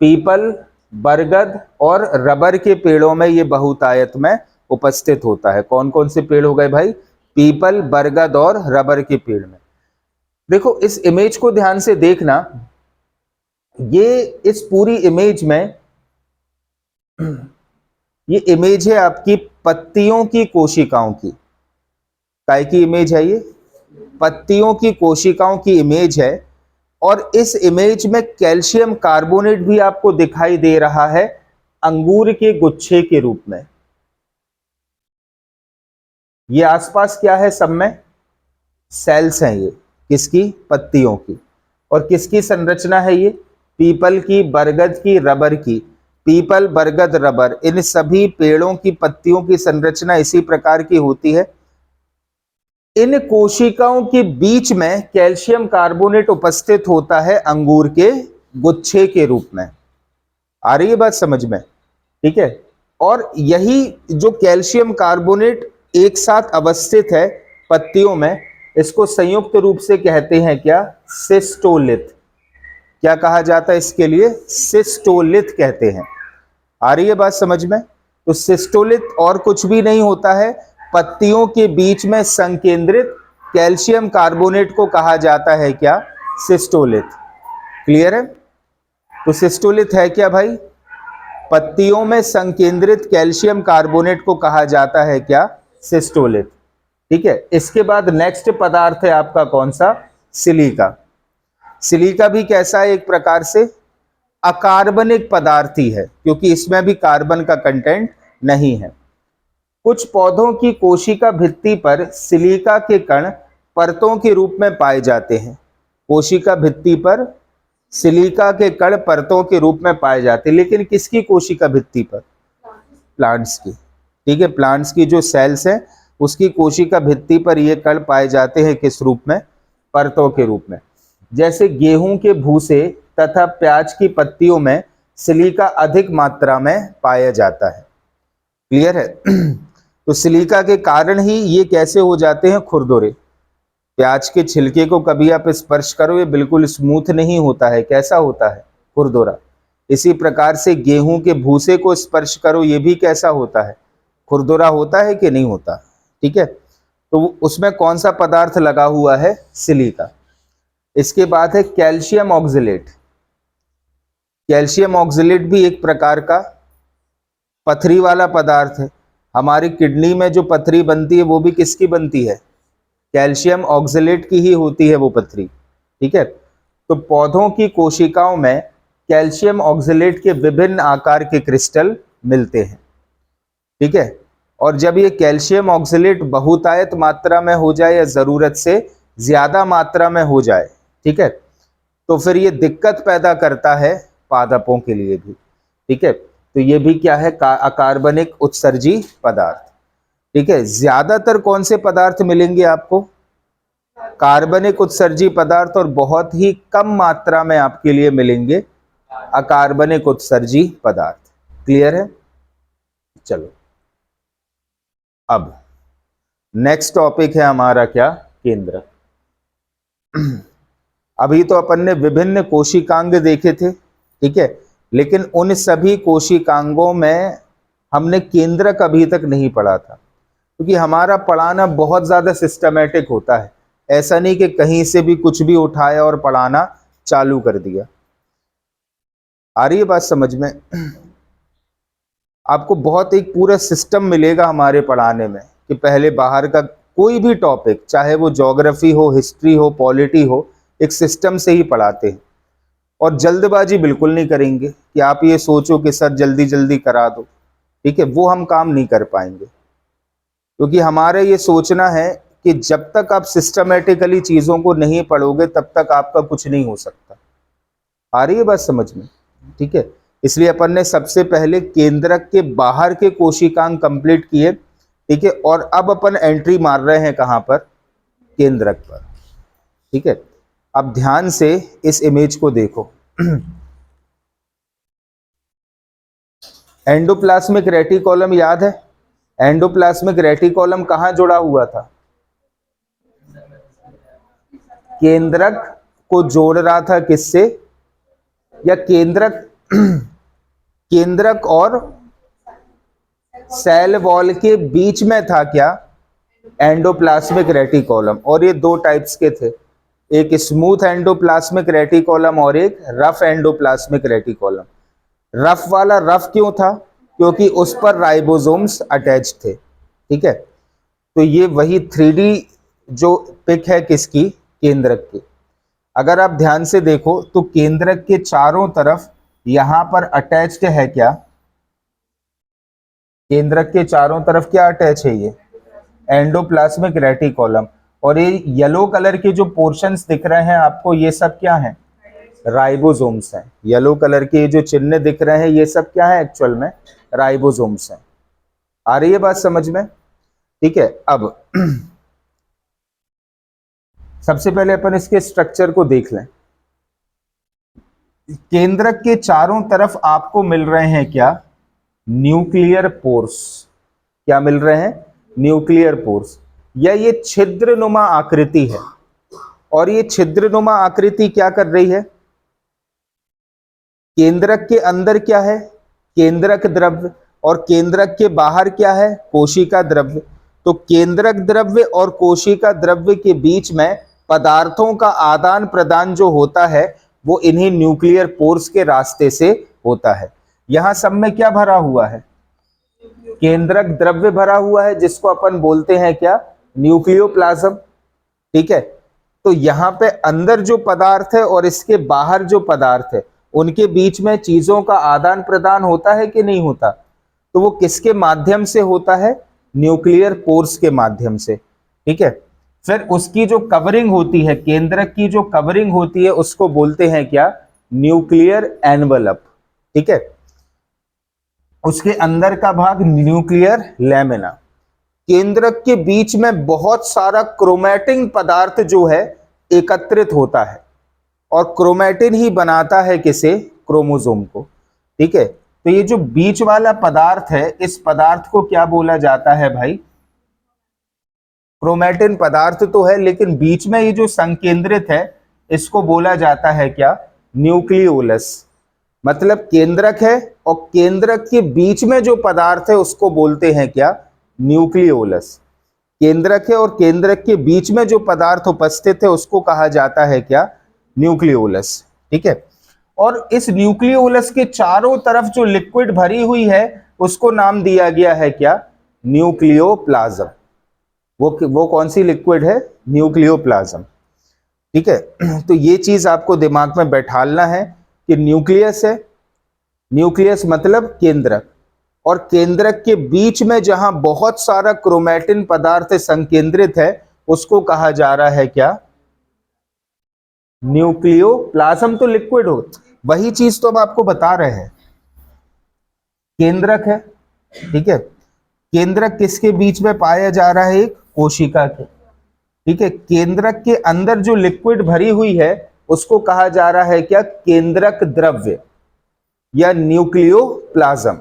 पीपल, बरगद और रबर के पेड़ों में ये बहुतायत में उपस्थित होता है। कौन कौन से पेड़ हो गए भाई? पीपल, बरगद और रबर के पेड़ में। देखो इस इमेज को ध्यान से देखना, ये इस पूरी इमेज में ये इमेज है आपकी पत्तियों की कोशिकाओं की। काय की इमेज है? ये पत्तियों की कोशिकाओं की इमेज है। और इस इमेज में कैल्शियम कार्बोनेट भी आपको दिखाई दे रहा है अंगूर के गुच्छे के रूप में। ये आसपास क्या है? सब में सेल्स हैं। ये किसकी? पत्तियों की। और किसकी संरचना है ये? पीपल की, बरगद की, रबर की। पीपल, बरगद, रबर, इन सभी पेड़ों की पत्तियों की संरचना इसी प्रकार की होती है। इन कोशिकाओं के बीच में कैल्शियम कार्बोनेट उपस्थित होता है अंगूर के गुच्छे के रूप में। आ रही है बात समझ में? ठीक है, और यही जो कैल्शियम कार्बोनेट एक साथ अवस्थित है पत्तियों में, इसको संयुक्त रूप से कहते हैं क्या? सिस्टोलिथ। क्या कहा जाता है इसके लिए? सिस्टोलिथ कहते हैं। आ रही है बात समझ में? तो सिस्टोलिथ और कुछ भी नहीं होता है, पत्तियों के बीच में संकेंद्रित कैल्शियम कार्बोनेट को कहा जाता है क्या? सिस्टोलिथ। क्लियर है? तो सिस्टोलिथ है क्या भाई? पत्तियों में संकेंद्रित कैल्शियम कार्बोनेट को कहा जाता है क्या? सिस्टोलिथ। ठीक है, इसके बाद नेक्स्ट पदार्थ है आपका कौन सा? सिलिका। सिलिका भी कैसा है? एक प्रकार से अकार्बनिक पदार्थ ही है, क्योंकि इसमें भी कार्बन का कंटेंट नहीं है। कुछ पौधों की कोशिका भित्ति पर सिलिका के कण परतों के रूप में पाए जाते हैं। कोशिका भित्ति पर सिलिका के कण परतों के रूप में पाए जाते हैं, लेकिन किसकी कोशिका भित्ति पर? प्लांट्स की। ठीक है, प्लांट्स की जो सेल्स है उसकी कोशिका भित्ति पर ये कण पाए जाते हैं, किस रूप में? परतों के रूप में। जैसे गेहूं के भूसे तथा प्याज की पत्तियों में सिलिका अधिक मात्रा में पाया जाता है। क्लियर है? तो सिलिका के कारण ही ये कैसे हो जाते हैं? खुरदुरे। प्याज के छिलके को कभी आप स्पर्श करो, ये बिल्कुल स्मूथ नहीं होता है, कैसा होता है? खुरदुरा। इसी प्रकार से गेहूं के भूसे को स्पर्श करो, ये भी कैसा होता है? खुरदुरा होता है कि नहीं होता? ठीक है, तो उसमें कौन सा पदार्थ लगा हुआ है? सिलिका। इसके बाद है कैल्शियम ऑक्जेलेट। कैल्शियम ऑक्जेलेट भी एक प्रकार का पथरी वाला पदार्थ है। हमारी किडनी में जो पथरी बनती है वो भी किसकी बनती है? कैल्शियम ऑक्जेलेट की ही होती है वो पथरी। ठीक है, तो पौधों की कोशिकाओं में कैल्शियम ऑक्जेलेट के विभिन्न आकार के क्रिस्टल मिलते हैं। ठीक है, और जब ये कैल्शियम ऑक्जेलेट बहुतायत मात्रा में हो जाए या जरूरत से ज्यादा मात्रा में हो जाए, ठीक है, तो फिर ये दिक्कत पैदा करता है पादपों के लिए भी। ठीक है, तो ये भी क्या है? अकार्बनिक उत्सर्जी पदार्थ। ठीक है, ज्यादातर कौन से पदार्थ मिलेंगे आपको? कार्बनिक उत्सर्जी पदार्थ, और बहुत ही कम मात्रा में आपके लिए मिलेंगे अकार्बनिक उत्सर्जी पदार्थ। क्लियर है? चलो, अब नेक्स्ट टॉपिक है हमारा क्या? केंद्रक। अभी तो अपन ने विभिन्न कोशिकांग देखे थे, ठीक है, लेकिन उन सभी कोशिकांगों में हमने केंद्रक अभी तक नहीं पढ़ा था, क्योंकि हमारा पढ़ाना बहुत ज्यादा सिस्टमेटिक होता है। ऐसा नहीं कि कहीं से भी कुछ भी उठाया और पढ़ाना चालू कर दिया। आ रही है बात समझ में? आपको बहुत एक पूरा सिस्टम मिलेगा हमारे पढ़ाने में, कि पहले बाहर का कोई भी टॉपिक, चाहे वो ज्योग्राफी हो, हिस्ट्री हो, पॉलिटी हो, एक सिस्टम से ही पढ़ाते हैं। और जल्दबाजी बिल्कुल नहीं करेंगे कि आप ये सोचो कि सर जल्दी जल्दी करा दो। ठीक है, वो हम काम नहीं कर पाएंगे, क्योंकि हमारा ये सोचना है कि जब तक आप सिस्टमेटिकली चीजों को नहीं पढ़ोगे तब तक आपका कुछ नहीं हो सकता। आ रही है बात समझ में? ठीक है, इसलिए अपन ने सबसे पहले केंद्रक के बाहर के कोशिकांग कंप्लीट किए। ठीक है, और अब अपन एंट्री मार रहे हैं कहां पर? केंद्रक पर। ठीक है, अब ध्यान से इस इमेज को देखो। एंडोप्लाज्मिक रेटिकुलम याद है? एंडोप्लाज्मिक रेटिकुलम कहां जुड़ा हुआ था? केंद्रक को जोड़ रहा था किससे? या केंद्रक और सेल वॉल के बीच में था क्या? Endoplasmic reticulum. और ये दो टाइप्स के थे, एक स्मूथ एंडोप्लाज्मिक रेटिकुलम और एक रफ एंडोप्लाज्मिक रेटिकुलम। रफ वाला रफ क्यों था? क्योंकि उस पर राइबोसोम्स अटैच थे। ठीक है, तो ये वही 3D जो पिक है किसकी? केंद्रक की। अगर आप ध्यान से देखो तो केंद्रक के चारों तरफ यहां पर अटैच्ड है क्या? केंद्रक के चारों तरफ क्या अटैच है? ये एंडोप्लाज्मिक रेटिकुलम। और ये येलो कलर के जो पोर्शंस दिख रहे हैं आपको, ये सब क्या है? राइबोसोम्स हैं। येलो कलर के जो चिन्ह दिख रहे हैं ये सब क्या है? एक्चुअल में राइबोसोम्स हैं। आ रही है बात समझ में? ठीक है, अब सबसे पहले अपन इसके स्ट्रक्चर को देख लें। केंद्रक के चारों तरफ आपको मिल रहे हैं क्या? Nuclear pores. क्या मिल रहे हैं? Nuclear pores. या ये छिद्रनुमा आकृति है, और ये छिद्रनुमा आकृति क्या कर रही है? केंद्रक के अंदर क्या है? केंद्रक द्रव्य। और केंद्रक के बाहर क्या है? कोशिका द्रव्य। तो केंद्रक द्रव्य और कोशिका द्रव्य के बीच में पदार्थों का आदान प्रदान जो होता है वो इन्हीं न्यूक्लियर पोर्स के रास्ते से होता है। यहां सब में क्या भरा हुआ है? केंद्रक द्रव्य भरा हुआ है, जिसको अपन बोलते हैं क्या? न्यूक्लियोप्लाज्म। ठीक है, तो यहां पे अंदर जो पदार्थ है और इसके बाहर जो पदार्थ है उनके बीच में चीजों का आदान प्रदान होता है कि नहीं होता? तो वो किसके माध्यम से होता है? न्यूक्लियर पोर्स के माध्यम से, ठीक है। फिर उसकी जो कवरिंग होती है, केंद्रक की जो कवरिंग होती है, उसको बोलते हैं क्या? न्यूक्लियर एनवलप, ठीक है। उसके अंदर का भाग न्यूक्लियर लैमिना। केंद्रक के बीच में बहुत सारा क्रोमैटिन पदार्थ जो है एकत्रित होता है, और क्रोमैटिन ही बनाता है किसे? क्रोमोसोम को, ठीक है। तो ये जो बीच वाला पदार्थ है, इस पदार्थ को क्या बोला जाता है भाई? क्रोमैटिन पदार्थ तो है, लेकिन बीच में ये जो संकेंद्रित है, इसको बोला जाता है क्या? न्यूक्लियोलस। मतलब केंद्रक है और केंद्रक के बीच में जो पदार्थ है उसको बोलते हैं क्या? न्यूक्लियोलस। केंद्रक है और केंद्रक के बीच में जो पदार्थ उपस्थित है उसको कहा जाता है क्या? न्यूक्लियोलस, ठीक है। और इस न्यूक्लियोलस के चारों तरफ जो लिक्विड भरी हुई है उसको नाम दिया गया है क्या? न्यूक्लियोप्लाज्म। वो कौन सी लिक्विड है? न्यूक्लियोप्लाज्म, ठीक है। तो ये चीज आपको दिमाग में बैठालना है कि न्यूक्लियस है, न्यूक्लियस मतलब केंद्रक, और केंद्रक के बीच में जहां बहुत सारा क्रोमैटिन पदार्थ संकेंद्रित है उसको कहा जा रहा है क्या? न्यूक्लियोप्लाज्म। तो लिक्विड हो, वही चीज तो हम आपको बता रहे हैं। केंद्रक है, ठीक है। केंद्रक किसके बीच में पाया जा रहा है? एक कोशिका के, ठीक है। केंद्रक के अंदर जो लिक्विड भरी हुई है उसको कहा जा रहा है क्या? केंद्रक द्रव्य या न्यूक्लियोप्लाज्म,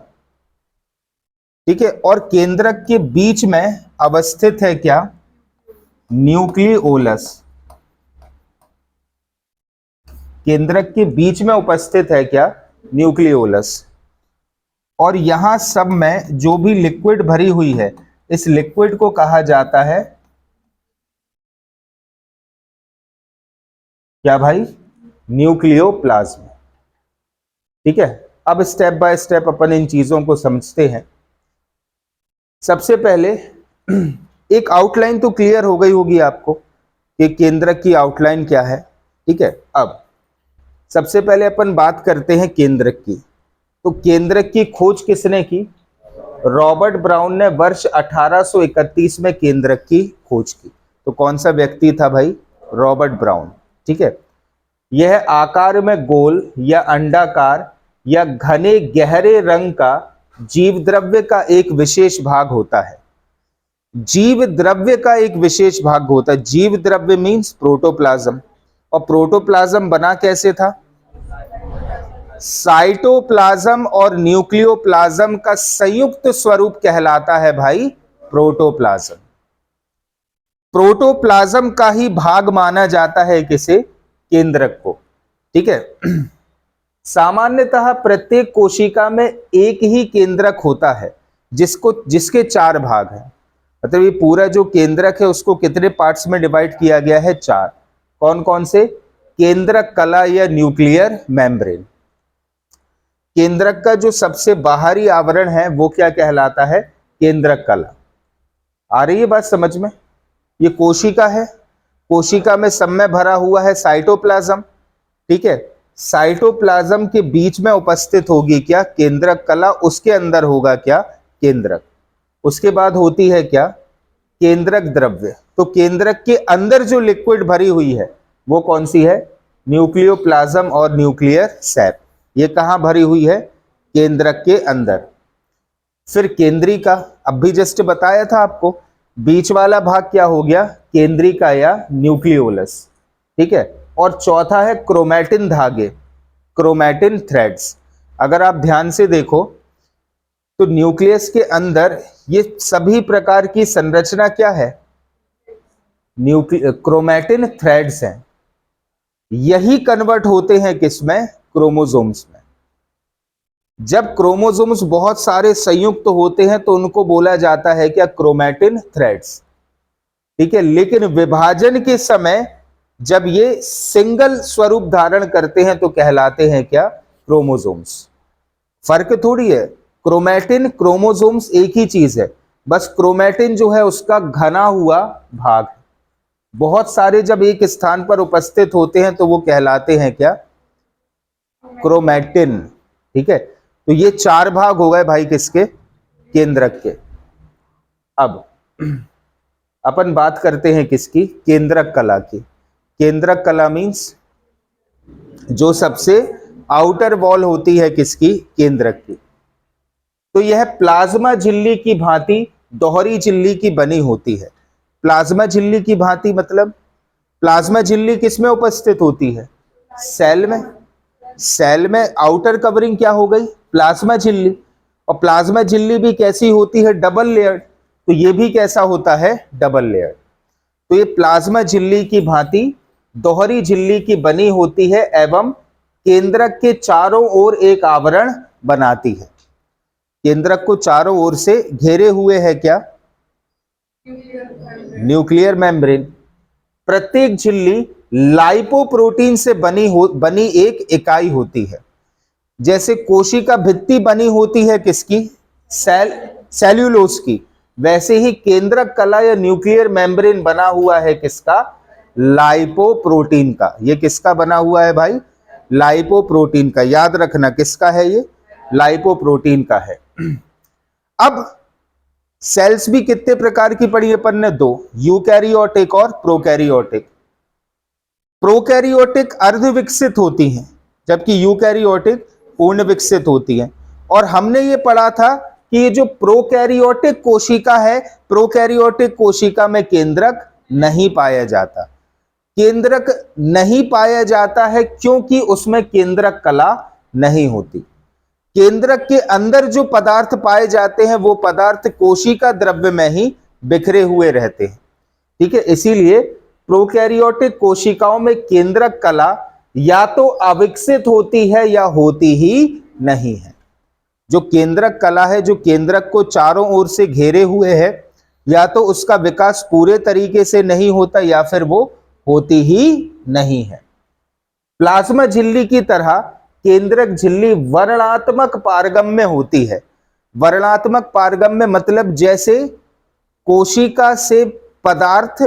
ठीक है। और केंद्रक के बीच में अवस्थित है क्या? न्यूक्लियोलस। केंद्रक के बीच में उपस्थित है क्या? न्यूक्लियोलस। और यहां सब में जो भी लिक्विड भरी हुई है, इस लिक्विड को कहा जाता है क्या भाई? न्यूक्लियोप्लाज्म, ठीक है। अब स्टेप बाय स्टेप अपन इन चीजों को समझते हैं। सबसे पहले एक आउटलाइन तो क्लियर हो गई होगी आपको कि केंद्रक की आउटलाइन क्या है, ठीक है। अब सबसे पहले अपन बात करते हैं केंद्रक की। तो केंद्रक की खोज किसने की? रॉबर्ट ब्राउन ने वर्ष 1831 में केंद्रक की खोज की। तो कौन सा व्यक्ति था भाई? रॉबर्ट ब्राउन, ठीक है। यह आकार में गोल या अंडाकार या घने गहरे रंग का जीव द्रव्य का एक विशेष भाग होता है। जीव द्रव्य का एक विशेष भाग होता है। जीव द्रव्य मींस प्रोटोप्लाज्म। और प्रोटोप्लाज्म बना कैसे था? साइटोप्लाज्म और न्यूक्लियोप्लाज्म का संयुक्त स्वरूप कहलाता है भाई प्रोटोप्लाज्म। प्रोटोप्लाज्म का ही भाग माना जाता है किसे? केंद्रक को, ठीक है। सामान्यतः प्रत्येक कोशिका में एक ही केंद्रक होता है जिसके 4 भाग हैं। मतलब ये पूरा जो केंद्रक है उसको कितने पार्ट्स में डिवाइड किया गया है? 4। कौन कौन से? केंद्रक कला या न्यूक्लियर मेम्ब्रेन। केंद्रक का जो सबसे बाहरी आवरण है वो क्या कहलाता है? केंद्रक कला। आ रही है बात समझ में? ये कोशिका है, कोशिका में सब में भरा हुआ है साइटोप्लाज्म, ठीक है। साइटोप्लाज्म के बीच में उपस्थित होगी क्या? केंद्रक कला। उसके अंदर होगा क्या? केंद्रक। उसके बाद होती है क्या? केंद्रक द्रव्य। तो केंद्रक के अंदर जो लिक्विड भरी हुई है वो कौन सी है? न्यूक्लियोप्लाज्म और न्यूक्लियर सैप। ये कहां भरी हुई है? केंद्रक के अंदर। फिर केंद्रिका, अब भी जस्ट बताया था आपको। बीच वाला भाग क्या हो गया? केंद्रिका या न्यूक्लियोलस, ठीक है। और चौथा है क्रोमैटिन धागे, क्रोमैटिन थ्रेड्स। अगर आप ध्यान से देखो तो न्यूक्लियस के अंदर ये सभी प्रकार की संरचना क्या है? क्रोमैटिन थ्रेड्स हैं। यही कन्वर्ट होते हैं किसमें? क्रोमोसोम्स में। जब क्रोमोसोम्स बहुत सारे संयुक्त होते हैं तो उनको बोला जाता है क्या? क्रोमैटिन थ्रेड्स, ठीक है। लेकिन विभाजन के समय जब ये सिंगल स्वरूप धारण करते हैं तो कहलाते हैं क्या? क्रोमोसोम्स। फर्क थोड़ी है, क्रोमैटिन क्रोमोसोम्स एक ही चीज है, बस क्रोमैटिन जो है उसका घना हुआ भाग। बहुत सारे जब एक स्थान पर उपस्थित होते हैं तो वो कहलाते हैं क्या? क्रोमैटिन, ठीक है। तो ये 4 भाग हो गए भाई किसके? केंद्रक के। अब अपन बात करते हैं किसकी, केंद्रक कला की। केंद्रक कला मीन्स जो सबसे आउटर वॉल होती है किसकी, केंद्रक की। तो यह प्लाज्मा झिल्ली की भांति दोहरी झिल्ली की बनी होती है। प्लाज्मा झिल्ली की भांति मतलब प्लाज्मा झिल्ली किसमें उपस्थित होती है, सेल में। सेल में आउटर कवरिंग क्या हो गई, प्लाज्मा झिल्ली। और प्लाज्मा झिल्ली भी कैसी होती है, डबल लेयर्ड। तो ये भी कैसा होता है, डबल लेयर्ड। तो ये प्लाज्मा झिल्ली की भांति दोहरी झिल्ली की बनी होती है एवं केंद्रक के चारों ओर एक आवरण बनाती है। केंद्रक को चारों ओर से घेरे हुए है क्या, न्यूक्लियर मेम्ब्रेन। प्रत्येक झिल्ली लाइपोप्रोटीन से बनी एक इकाई होती है। जैसे कोशिका भित्ति बनी होती है किसकी, सेल्यूलोज की, वैसे ही केंद्रक कला या न्यूक्लियर मेम्ब्रेन बना हुआ है किसका, लाइपोप्रोटीन का। ये किसका बना हुआ है भाई, लाइपोप्रोटीन का। याद रखना किसका है ये, लाइपोप्रोटीन का है। अब सेल्स भी कितने प्रकार की पढ़ी अपन ने, दो, यूकैरियोटिक और प्रोकैरियोटिक। प्रोकैरियोटिक अर्ध विकसित होती हैं जबकि यूकैरियोटिक पूर्ण विकसित होती हैं। और हमने ये पढ़ा था कि ये जो प्रोकैरियोटिक कोशिका है, प्रोकैरियोटिक कोशिका में केंद्रक नहीं पाया जाता। केंद्रक नहीं पाया जाता है क्योंकि उसमें केंद्रक कला नहीं होती। केंद्रक के अंदर जो पदार्थ पाए जाते हैं वो पदार्थ कोशिका द्रव्य में ही बिखरे हुए रहते हैं। ठीक है, इसीलिए प्रोकैरियोटिक कोशिकाओं में केंद्रक कला या तो अविकसित होती है या होती ही नहीं है। जो केंद्रक कला है, जो केंद्रक को चारों ओर से घेरे हुए है, या तो उसका विकास पूरे तरीके से नहीं होता या फिर वो होती ही नहीं है। प्लाज्मा झिल्ली की तरह केंद्रक झिल्ली वर्णात्मक पारगम्य होती है। वर्णात्मक पारगम्य मतलब जैसे कोशिका से पदार्थ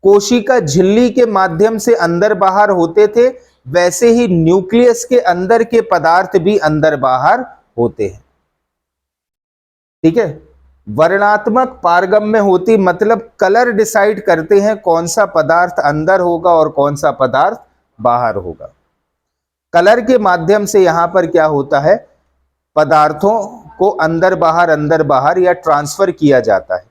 कोशिका झिल्ली के माध्यम से अंदर बाहर होते थे, वैसे ही न्यूक्लियस के अंदर के पदार्थ भी अंदर बाहर होते हैं। ठीक है, वर्णात्मक पारगम्य होती मतलब कलर डिसाइड करते हैं कौन सा पदार्थ अंदर होगा और कौन सा पदार्थ बाहर होगा। कलर के माध्यम से यहां पर क्या होता है, पदार्थों को अंदर बाहर या ट्रांसफर किया जाता है।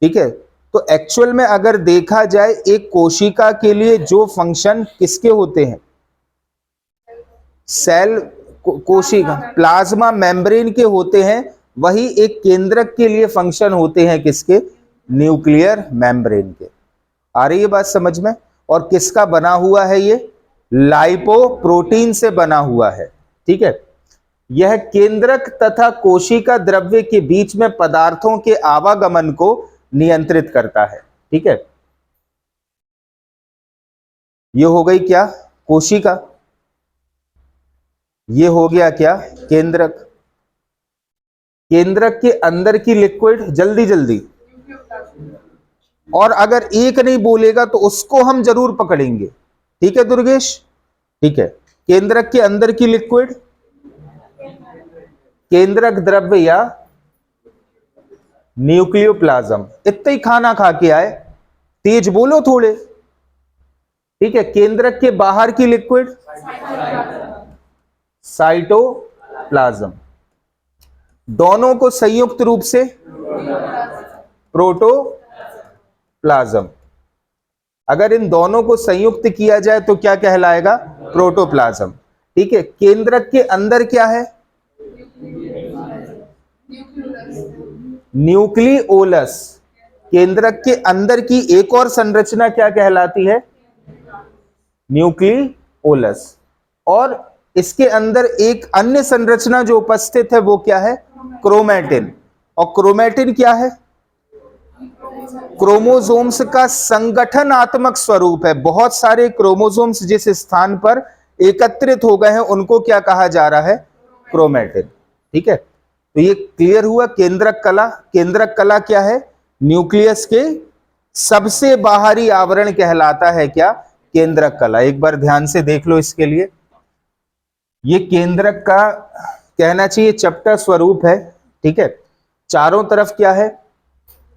ठीक है, तो एक्चुअल में अगर देखा जाए एक कोशिका के लिए जो फंक्शन किसके होते हैं, सेल कोशिका प्लाज्मा मेम्ब्रेन के होते हैं, वही एक केंद्रक के लिए फंक्शन होते हैं किसके, न्यूक्लियर मेम्ब्रेन के। आ रही है बात समझ में। और किसका बना हुआ है ये, लाइपोप्रोटीन से बना हुआ है। ठीक है, यह केंद्रक तथा कोशिका द्रव्य के बीच में पदार्थों के आवागमन को नियंत्रित करता है। ठीक है, ये हो गई क्या, कोशिका। ये हो गया क्या, केंद्रक। केंद्रक के अंदर की लिक्विड, जल्दी जल्दी, और अगर एक नहीं बोलेगा तो उसको हम जरूर पकड़ेंगे। ठीक है दुर्गेश, ठीक है। केंद्रक के अंदर की लिक्विड, केंद्रक द्रव्य या न्यूक्लियोप्लाज्म। इतना ही खाना खा के आए, तेज बोलो थोड़े। ठीक है, केंद्रक के बाहर की लिक्विड, साइटोप्लाज्म। दोनों को संयुक्त रूप से प्रोटोप्लाज्म। अगर इन दोनों को संयुक्त किया जाए तो क्या कहलाएगा, प्रोटोप्लाज्म। ठीक है, केंद्रक के अंदर क्या है, न्यूक्लियोलस। केंद्रक के अंदर की एक और संरचना क्या कहलाती है, न्यूक्लियोलस। और इसके अंदर एक अन्य संरचना जो उपस्थित है वो क्या है, क्रोमैटिन। और क्रोमैटिन क्या है, क्रोमोसोम्स का संगठनात्मक स्वरूप है। बहुत सारे क्रोमोसोम्स जिस स्थान पर एकत्रित हो गए हैं उनको क्या कहा जा रहा है, क्रोमैटिन। ठीक है, तो ये क्लियर हुआ। केंद्रक कला, केंद्रक कला क्या है, न्यूक्लियस के सबसे बाहरी आवरण कहलाता है क्या, केंद्रक कला। एक बार ध्यान से देख लो इसके लिए। ये केंद्रक का कहना चाहिए चपटा स्वरूप है। ठीक है, चारों तरफ क्या है,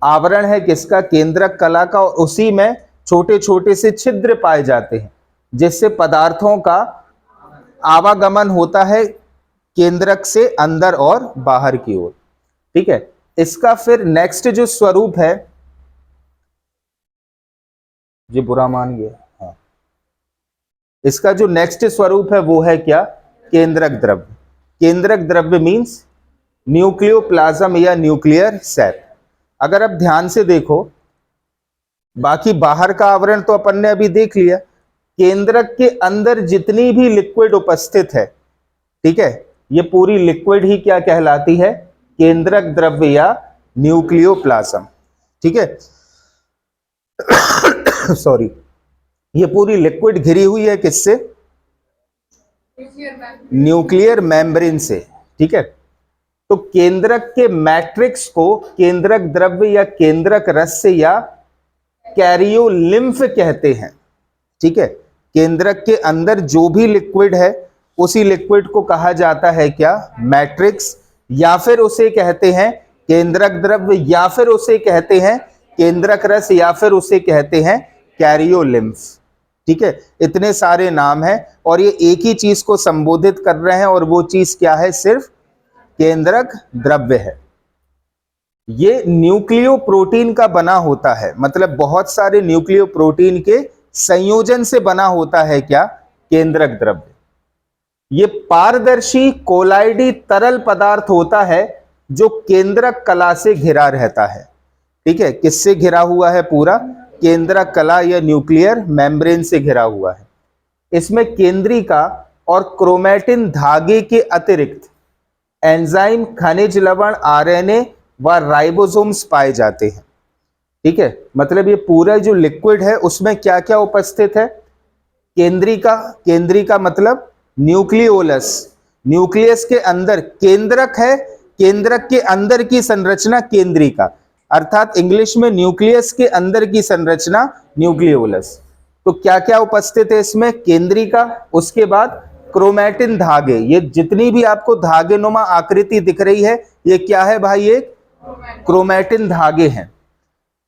आवरण है किसका? केंद्रक कला का, और उसी में छोटे छोटे से छिद्र पाए जाते हैं जिससे पदार्थों का आवागमन होता है केंद्रक से अंदर और बाहर की ओर। ठीक है, इसका फिर नेक्स्ट जो स्वरूप है, जी बुरा मान गया, हाँ, इसका जो नेक्स्ट स्वरूप है वो है क्या? केंद्रक द्रव्य। केंद्रक द्रव्य मींस न्यूक्लियोप्लाज्म या न्यूक्लियर सैप। अगर आप ध्यान से देखो, बाकी बाहर का आवरण तो अपन ने अभी देख लिया, केंद्रक के अंदर जितनी भी लिक्विड उपस्थित है, ठीक है, ये पूरी लिक्विड ही क्या कहलाती है? केंद्रक द्रव्य या न्यूक्लियोप्लाज्म। ठीक है सॉरी, ये पूरी लिक्विड घिरी हुई है किससे? न्यूक्लियर मेम्ब्रेन से। ठीक है, तो केंद्रक के मैट्रिक्स को केंद्रक द्रव्य या केंद्रक रस या कैरियोलिम्फ कहते हैं। ठीक है, केंद्रक के अंदर जो भी लिक्विड है उसी लिक्विड को कहा जाता है क्या? मैट्रिक्स, या फिर उसे कहते हैं केंद्रक द्रव्य, या फिर उसे कहते हैं केंद्रक रस, या फिर उसे कहते हैं कैरियोलिम्फ। ठीक है, इतने सारे नाम हैं और ये एक ही चीज को संबोधित कर रहे हैं, और वो चीज क्या है? सिर्फ केंद्रक द्रव्य है। ये न्यूक्लियो प्रोटीन का बना होता है, मतलब बहुत सारे न्यूक्लियो प्रोटीन के संयोजन से बना होता है क्या? केंद्रक द्रव्य। ये पारदर्शी कोलाइडी तरल पदार्थ होता है जो केंद्रक कला से घिरा रहता है। ठीक है, किससे घिरा हुआ है? पूरा केंद्रक कला या न्यूक्लियर मेम्ब्रेन से घिरा हुआ है। इसमें केंद्रिका और क्रोमैटिन धागे के अतिरिक्त एंजाइम, खनिज लवण, आरएनए व राइबोसोम्स पाए जाते हैं। ठीक है, मतलब ये पूरा जो लिक्विड है उसमें क्या क्या उपस्थित है? केंद्रिका, केंद्रिका मतलब न्यूक्लियोलस, न्यूक्लियस के अंदर केंद्रक है, केंद्रक के अंदर की संरचना केंद्रिका, अर्थात इंग्लिश में न्यूक्लियस के अंदर की संरचना न्यूक्लियोलस। तो क्या क्या उपस्थित है इसमें? केंद्रिका, उसके बाद क्रोमैटिन धागे, ये जितनी भी आपको धागेनुमा आकृति दिख रही है ये क्या है भाई? ये क्रोमैटिन धागे हैं।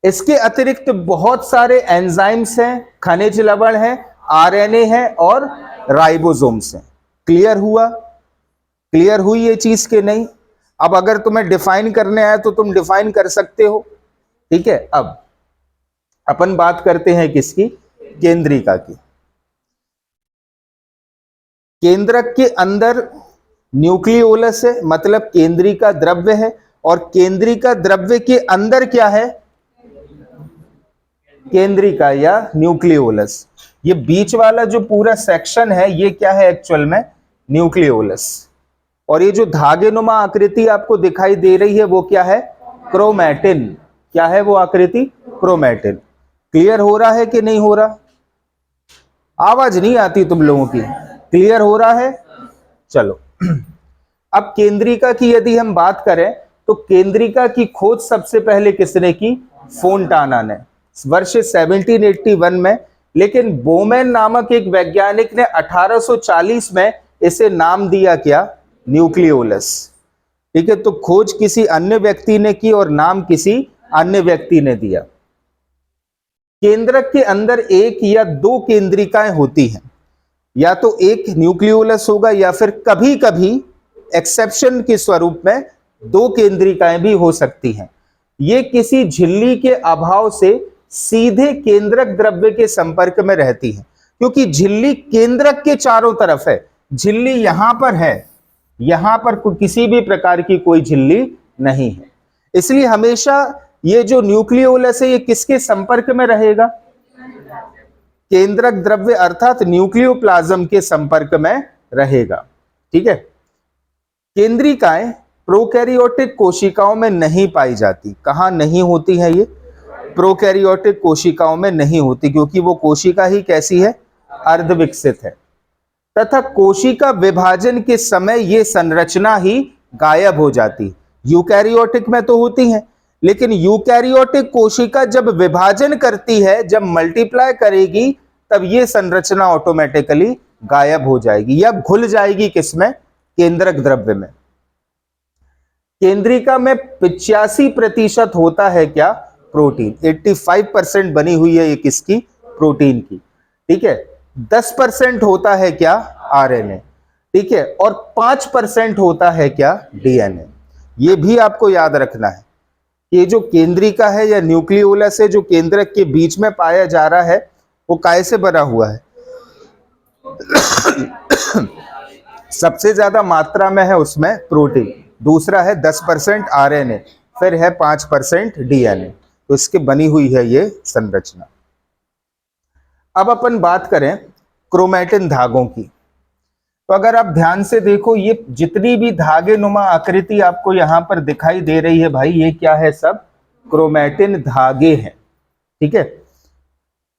इसके अतिरिक्त बहुत सारे एंजाइम्स हैं, खनिज लवण हैं, आरएनए है और राइबोसोम्स हैं। क्लियर हुआ? क्लियर हुई ये चीज के नहीं? अब अगर तुम्हें डिफाइन करने आए तो तुम डिफाइन कर सकते हो। ठीक है, अब अपन बात करते हैं किसकी? केंद्रिका की। केंद्रक के अंदर न्यूक्लियोलस है, मतलब केंद्रिका द्रव्य है, और केंद्रिका द्रव्य के अंदर क्या है? केंद्रिका या न्यूक्लियोलस। ये बीच वाला जो पूरा सेक्शन है ये क्या है एक्चुअल में? न्यूक्लियोलस। और ये जो धागेनुमा आकृति आपको दिखाई दे रही है वो क्या है? क्रोमैटिन। क्या है वो आकृति? क्रोमैटिन। क्लियर हो रहा है कि नहीं हो रहा? आवाज नहीं आती तुम लोगों की। क्लियर हो रहा है? चलो अब केंद्रिका की यदि हम बात करें तो केंद्रिका की खोज सबसे पहले किसने की? फोंटाना ने, वर्ष 1781 में। लेकिन बोमेन नामक एक वैज्ञानिक ने 1840 में इसे नाम दिया क्या? न्यूक्लियोलस। ठीक है, तो खोज किसी अन्य व्यक्ति ने की और नाम किसी अन्य व्यक्ति ने दिया। केंद्रक के अंदर एक या दो केंद्रिकाएं होती हैं, या तो एक न्यूक्लियोलस होगा या फिर कभी कभी एक्सेप्शन के स्वरूप में दो केंद्रिकाएं भी हो सकती हैं। ये किसी झिल्ली के अभाव से सीधे केंद्रक द्रव्य के संपर्क में रहती है, क्योंकि झिल्ली केंद्रक के चारों तरफ है। झिल्ली यहां पर है, यहां पर किसी भी प्रकार की कोई झिल्ली नहीं है। इसलिए हमेशा ये जो न्यूक्लियोलस है ये किसके संपर्क में रहेगा? केंद्रक द्रव्य अर्थात न्यूक्लियोप्लाज्म के संपर्क में रहेगा। ठीक है, केंद्रिकाएं प्रोकैरियोटिक कोशिकाओं में नहीं पाई जाती। कहां नहीं होती है ये? प्रोकैरियोटिक कोशिकाओं में नहीं होती, क्योंकि वो कोशिका ही कैसी है? अर्धविकसित है, तथा कोशिका विभाजन के समय ये संरचना ही गायब हो जाती। यूकैरियोटिक में तो होती है, लेकिन यूकैरियोटिक कोशिका जब विभाजन करती है, जब मल्टीप्लाई करेगी, तब ये संरचना ऑटोमेटिकली गायब हो जाएगी या घुल जाएगी। किसमें? केंद्रक द्रव्य में। केंद्रिका में 85% होता है क्या? प्रोटीन। 85% बनी हुई है ये किसकी? प्रोटीन की। ठीक है। 10% होता है क्या? आरएनए। ठीक है। और 5% होता है क्या? डीएनए। ये भी आपको याद रखना है। ये जो केंद्रिका है या न्यूक्लियोलस है, जो केंद्रक के बीच में पाया जा रहा है, वो काय से बना हुआ है? सबसे ज्यादा मात्रा में है उसमें प्रोटीन, दूसरा है 10% आरएनए, फिर है 5% डीएनए। तो इसके बनी हुई है ये संरचना। अब अपन बात करें क्रोमैटिन धागों की। तो अगर आप ध्यान से देखो, ये जितनी भी धागे नुमा आकृति आपको यहां पर दिखाई दे रही है भाई, ये क्या है? सब क्रोमैटिन धागे हैं। ठीक है।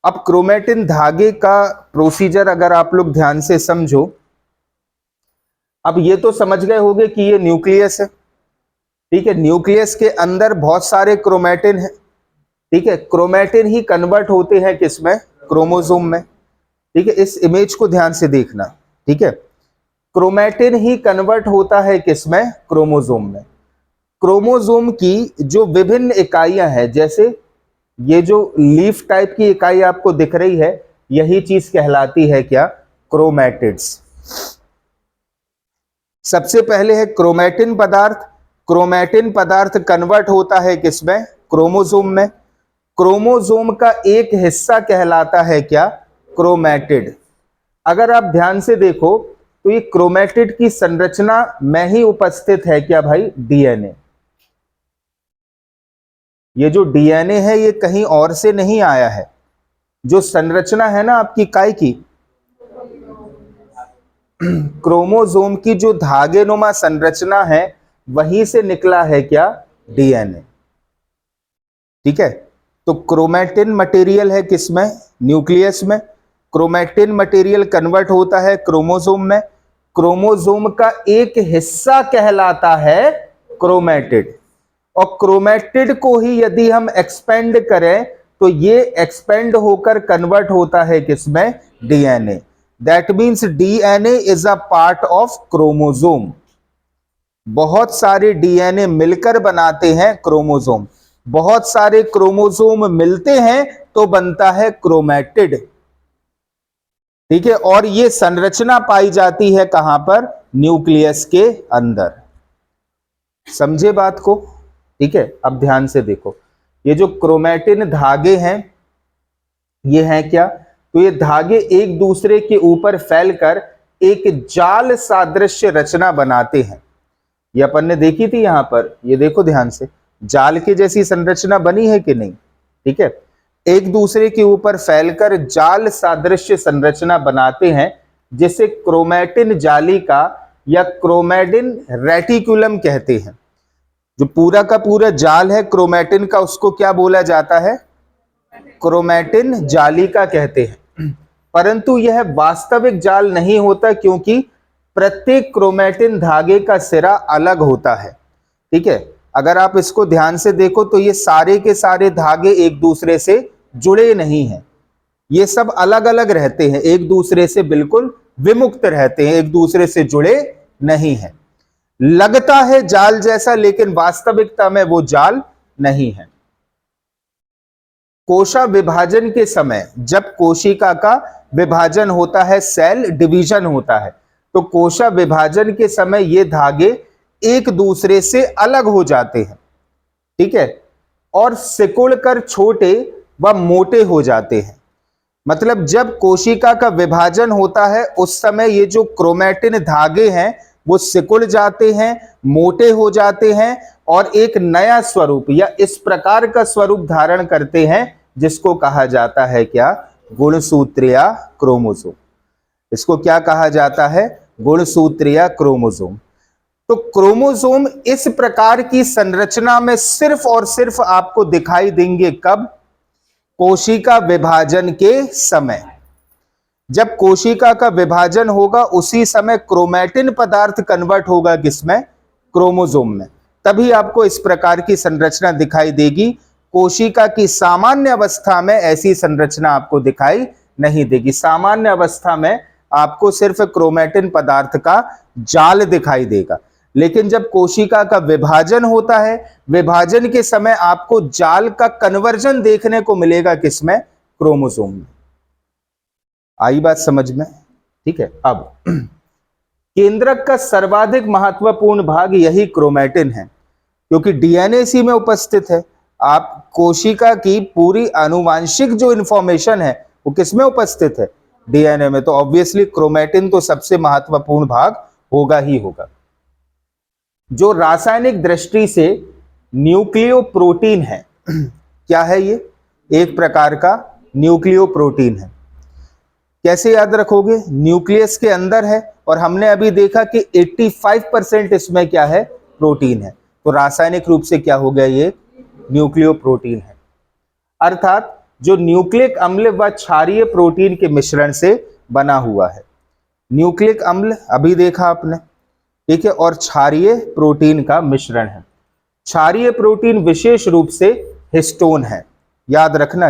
अब क्रोमैटिन धागे का प्रोसीजर अगर आप लोग ध्यान से समझो, अब ये तो समझ गए होंगे कि ये न्यूक्लियस है। ठीक है। न्यूक्लियस के अंदर बहुत सारे क्रोमैटिन है। ठीक है। क्रोमैटिन ही कन्वर्ट होते हैं किसमें? क्रोमोसोम में। ठीक है। इस इमेज को ध्यान से देखना। ठीक है। क्रोमैटिन ही कन्वर्ट होता है किसमें? क्रोमोसोम में। क्रोमोसोम की जो विभिन्न इकाइयां हैं, जैसे ये जो लीफ टाइप की इकाई आपको दिख रही है, यही चीज कहलाती है क्या? क्रोमैटिड्स। सबसे पहले है क्रोमैटिन पदार्थ। क्रोमैटिन पदार्थ कन्वर्ट होता है किसमें? क्रोमोसोम में। क्रोमोसोम का एक हिस्सा कहलाता है क्या? क्रोमैटिड। अगर आप ध्यान से देखो तो ये क्रोमैटिड की संरचना में ही उपस्थित है क्या भाई? डीएनए। ये जो डीएनए है ये कहीं और से नहीं आया है। जो संरचना है ना आपकी काय की, क्रोमोसोम की जो धागे नुमा संरचना है, वहीं से निकला है क्या? डीएनए। ठीक है। तो क्रोमैटिन मटेरियल है किसमें? न्यूक्लियस में। क्रोमैटिन मटेरियल कन्वर्ट होता है क्रोमोसोम में। क्रोमोसोम का एक हिस्सा कहलाता है क्रोमैटिड। और क्रोमैटिड को ही यदि हम एक्सपेंड करें तो ये एक्सपेंड होकर कन्वर्ट होता है किसमें? DNA. That means DNA is a part of chromosome. बहुत सारे डीएनए मिलकर बनाते हैं क्रोमोसोम। बहुत सारे क्रोमोसोम मिलते हैं तो बनता है क्रोमैटिड। ठीक है। और ये संरचना पाई जाती है कहां पर? न्यूक्लियस के अंदर। समझे बात को? ठीक है। अब ध्यान से देखो, ये जो क्रोमैटिन धागे हैं, ये हैं क्या? तो ये धागे एक दूसरे के ऊपर फैलकर एक जाल सादृश्य रचना बनाते हैं। ये अपन ने देखी थी यहां पर, ये देखो ध्यान से, जाल के जैसी संरचना बनी है कि नहीं? ठीक है। एक दूसरे के ऊपर फैलकर जाल सादृश्य संरचना बनाते हैं, जिसे क्रोमैटिन जालिका या क्रोमैटिन रेटिकुलम कहते हैं। जो पूरा का पूरा जाल है क्रोमैटिन का, उसको क्या बोला जाता है? क्रोमैटिन जालिका कहते हैं। परंतु यह वास्तविक जाल नहीं होता, क्योंकि प्रत्येक क्रोमैटिन धागे का सिरा अलग होता है। ठीक है। अगर आप इसको ध्यान से देखो तो ये सारे के सारे धागे एक दूसरे से जुड़े नहीं हैं। ये सब अलग अलग रहते हैं, एक दूसरे से बिल्कुल विमुक्त रहते हैं, एक दूसरे से जुड़े नहीं हैं। लगता है जाल जैसा, लेकिन वास्तविकता में वो जाल नहीं है। कोशा विभाजन के समय जब कोशिका का विभाजन होता है, सेल डिवीजन होता है, तो कोशा विभाजन के समय ये धागे एक दूसरे से अलग हो जाते हैं। ठीक है। और सिकुड़कर छोटे व मोटे हो जाते हैं। मतलब जब कोशिका का विभाजन होता है, उस समय ये जो क्रोमैटिन धागे हैं वो सिकुड़ जाते हैं, मोटे हो जाते हैं और एक नया स्वरूप या इस प्रकार का स्वरूप धारण करते हैं, जिसको कहा जाता है क्या? गुणसूत्रीय क्रोमोसोम। इसको क्या कहा जाता है? गुणसूत्रीय क्रोमोसोम। तो क्रोमोसोम इस प्रकार की संरचना में सिर्फ और सिर्फ आपको दिखाई देंगे कब? कोशिका विभाजन के समय। जब कोशिका का विभाजन होगा, उसी समय क्रोमैटिन पदार्थ कन्वर्ट होगा किसमें? क्रोमोसोम में। तभी आपको इस प्रकार की संरचना दिखाई देगी। कोशिका की सामान्य अवस्था में ऐसी संरचना आपको दिखाई नहीं देगी। सामान्य अवस्था में आपको सिर्फ क्रोमैटिन पदार्थ का जाल दिखाई देगा। लेकिन जब कोशिका का विभाजन होता है, विभाजन के समय आपको जाल का कन्वर्जन देखने को मिलेगा, किसमें? क्रोमोसोम में। आई बात समझ में? ठीक है। अब केंद्रक का सर्वाधिक महत्वपूर्ण भाग यही क्रोमैटिन है, क्योंकि डीएनए इसी में उपस्थित है। आप कोशिका की पूरी आनुवांशिक जो इंफॉर्मेशन है वो किसमें उपस्थित है? डीएनए में। तो ऑब्वियसली क्रोमैटिन तो सबसे महत्वपूर्ण भाग होगा ही होगा। जो रासायनिक दृष्टि से न्यूक्लियोप्रोटीन है, क्या है ये? एक प्रकार का न्यूक्लियोप्रोटीन है। कैसे याद रखोगे? न्यूक्लियस के अंदर है और हमने अभी देखा कि 85% इसमें क्या है? प्रोटीन है। तो रासायनिक रूप से क्या हो गया? ये न्यूक्लियोप्रोटीन है। अर्थात जो न्यूक्लिक अम्ल व क्षारीय प्रोटीन के मिश्रण से बना हुआ है। न्यूक्लिक अम्ल अभी देखा आपने, ठीक है, और क्षारीय प्रोटीन का मिश्रण है। क्षारीय प्रोटीन विशेष रूप से हिस्टोन है, याद रखना।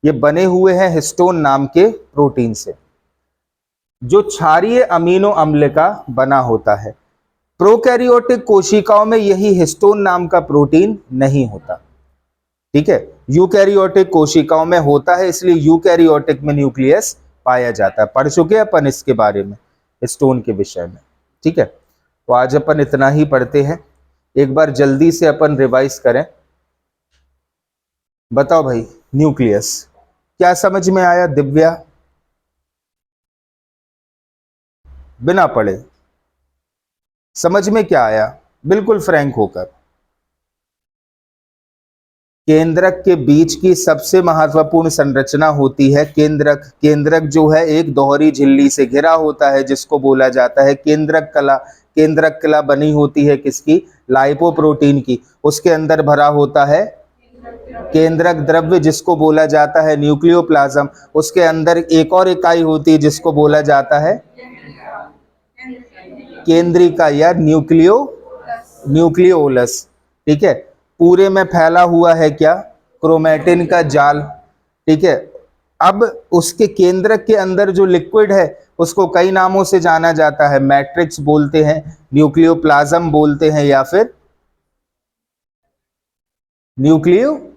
ये बने हुए हैं हिस्टोन नाम के प्रोटीन से, जो क्षारीय अमीनो अम्ल का बना होता है। प्रोकैरियोटिक कोशिकाओं में यही हिस्टोन नाम का प्रोटीन नहीं होता, ठीक है। यूकैरियोटिक कोशिकाओं में होता है, इसलिए यूकैरियोटिक में न्यूक्लियस पाया जाता है। पढ़ चुके अपन इसके बारे में, हिस्टोन के विषय में, ठीक है। तो आज अपन इतना ही पढ़ते हैं। एक बार जल्दी से अपन रिवाइज करें। बताओ भाई, न्यूक्लियस क्या समझ में आया? दिव्या, बिना पढ़े समझ में क्या आया? बिल्कुल फ्रैंक होकर। केंद्रक के बीच की सबसे महत्वपूर्ण संरचना होती है केंद्रक। केंद्रक जो है एक दोहरी झिल्ली से घिरा होता है, जिसको बोला जाता है केंद्रक कला। केंद्रक कला बनी होती है किसकी? लाइपोप्रोटीन की। उसके अंदर भरा होता है केंद्रक द्रव्य, जिसको बोला जाता है न्यूक्लियोप्लाज्म। उसके अंदर एक और इकाई होती है जिसको बोला जाता है केंद्रिका या न्यूक्लियोलस, ठीक है। पूरे में फैला हुआ है क्या? क्रोमैटिन का जाल, ठीक है। अब उसके केंद्रक के अंदर जो लिक्विड है उसको कई नामों से जाना जाता है। मैट्रिक्स बोलते हैं, न्यूक्लियोप्लाज्म बोलते हैं, या फिर न्यूक्लियोप्लाज्म,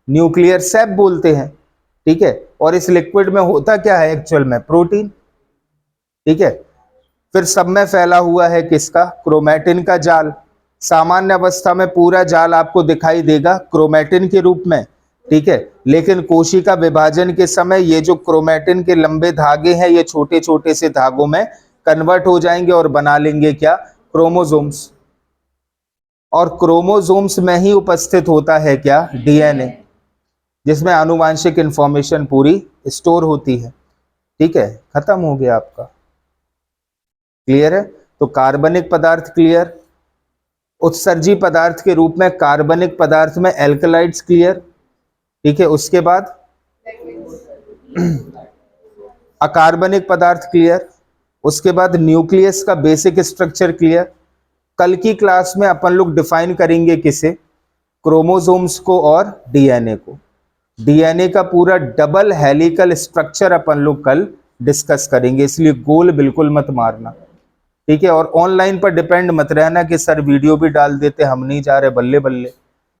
न्यूक्लियर सैप बोलते हैं, ठीक है। और इस लिक्विड में होता क्या है एक्चुअल में? प्रोटीन, ठीक है। फिर सब में फैला हुआ है किसका? क्रोमैटिन का जाल। सामान्य अवस्था में पूरा जाल आपको दिखाई देगा क्रोमैटिन के रूप में, ठीक है। लेकिन कोशिका विभाजन के समय ये जो क्रोमैटिन के लंबे धागे हैं, ये छोटे छोटे से धागों में कन्वर्ट हो जाएंगे और बना लेंगे क्या? क्रोमोसोम्स। और क्रोमोसोम्स में ही उपस्थित होता है क्या? डीएनए, जिसमें आनुवांशिक इंफॉर्मेशन पूरी स्टोर होती है, ठीक है। खत्म हो गया आपका। क्लियर है? तो कार्बनिक पदार्थ क्लियर। उत्सर्जी पदार्थ के रूप में कार्बनिक पदार्थ में एल्कलाइड्स क्लियर, ठीक है। उसके बाद अकार्बनिक पदार्थ क्लियर। उसके बाद न्यूक्लियस का बेसिक स्ट्रक्चर क्लियर। कल की क्लास में अपन लोग डिफाइन करेंगे किसे? क्रोमोसोम्स को और डीएनए को। डीएनए का पूरा डबल हेलिकल स्ट्रक्चर अपन लोग कल डिस्कस करेंगे, इसलिए गोल बिल्कुल मत मारना, ठीक है। और ऑनलाइन पर डिपेंड मत रहना कि सर वीडियो भी डाल देते, हम नहीं जा रहे, बल्ले बल्ले।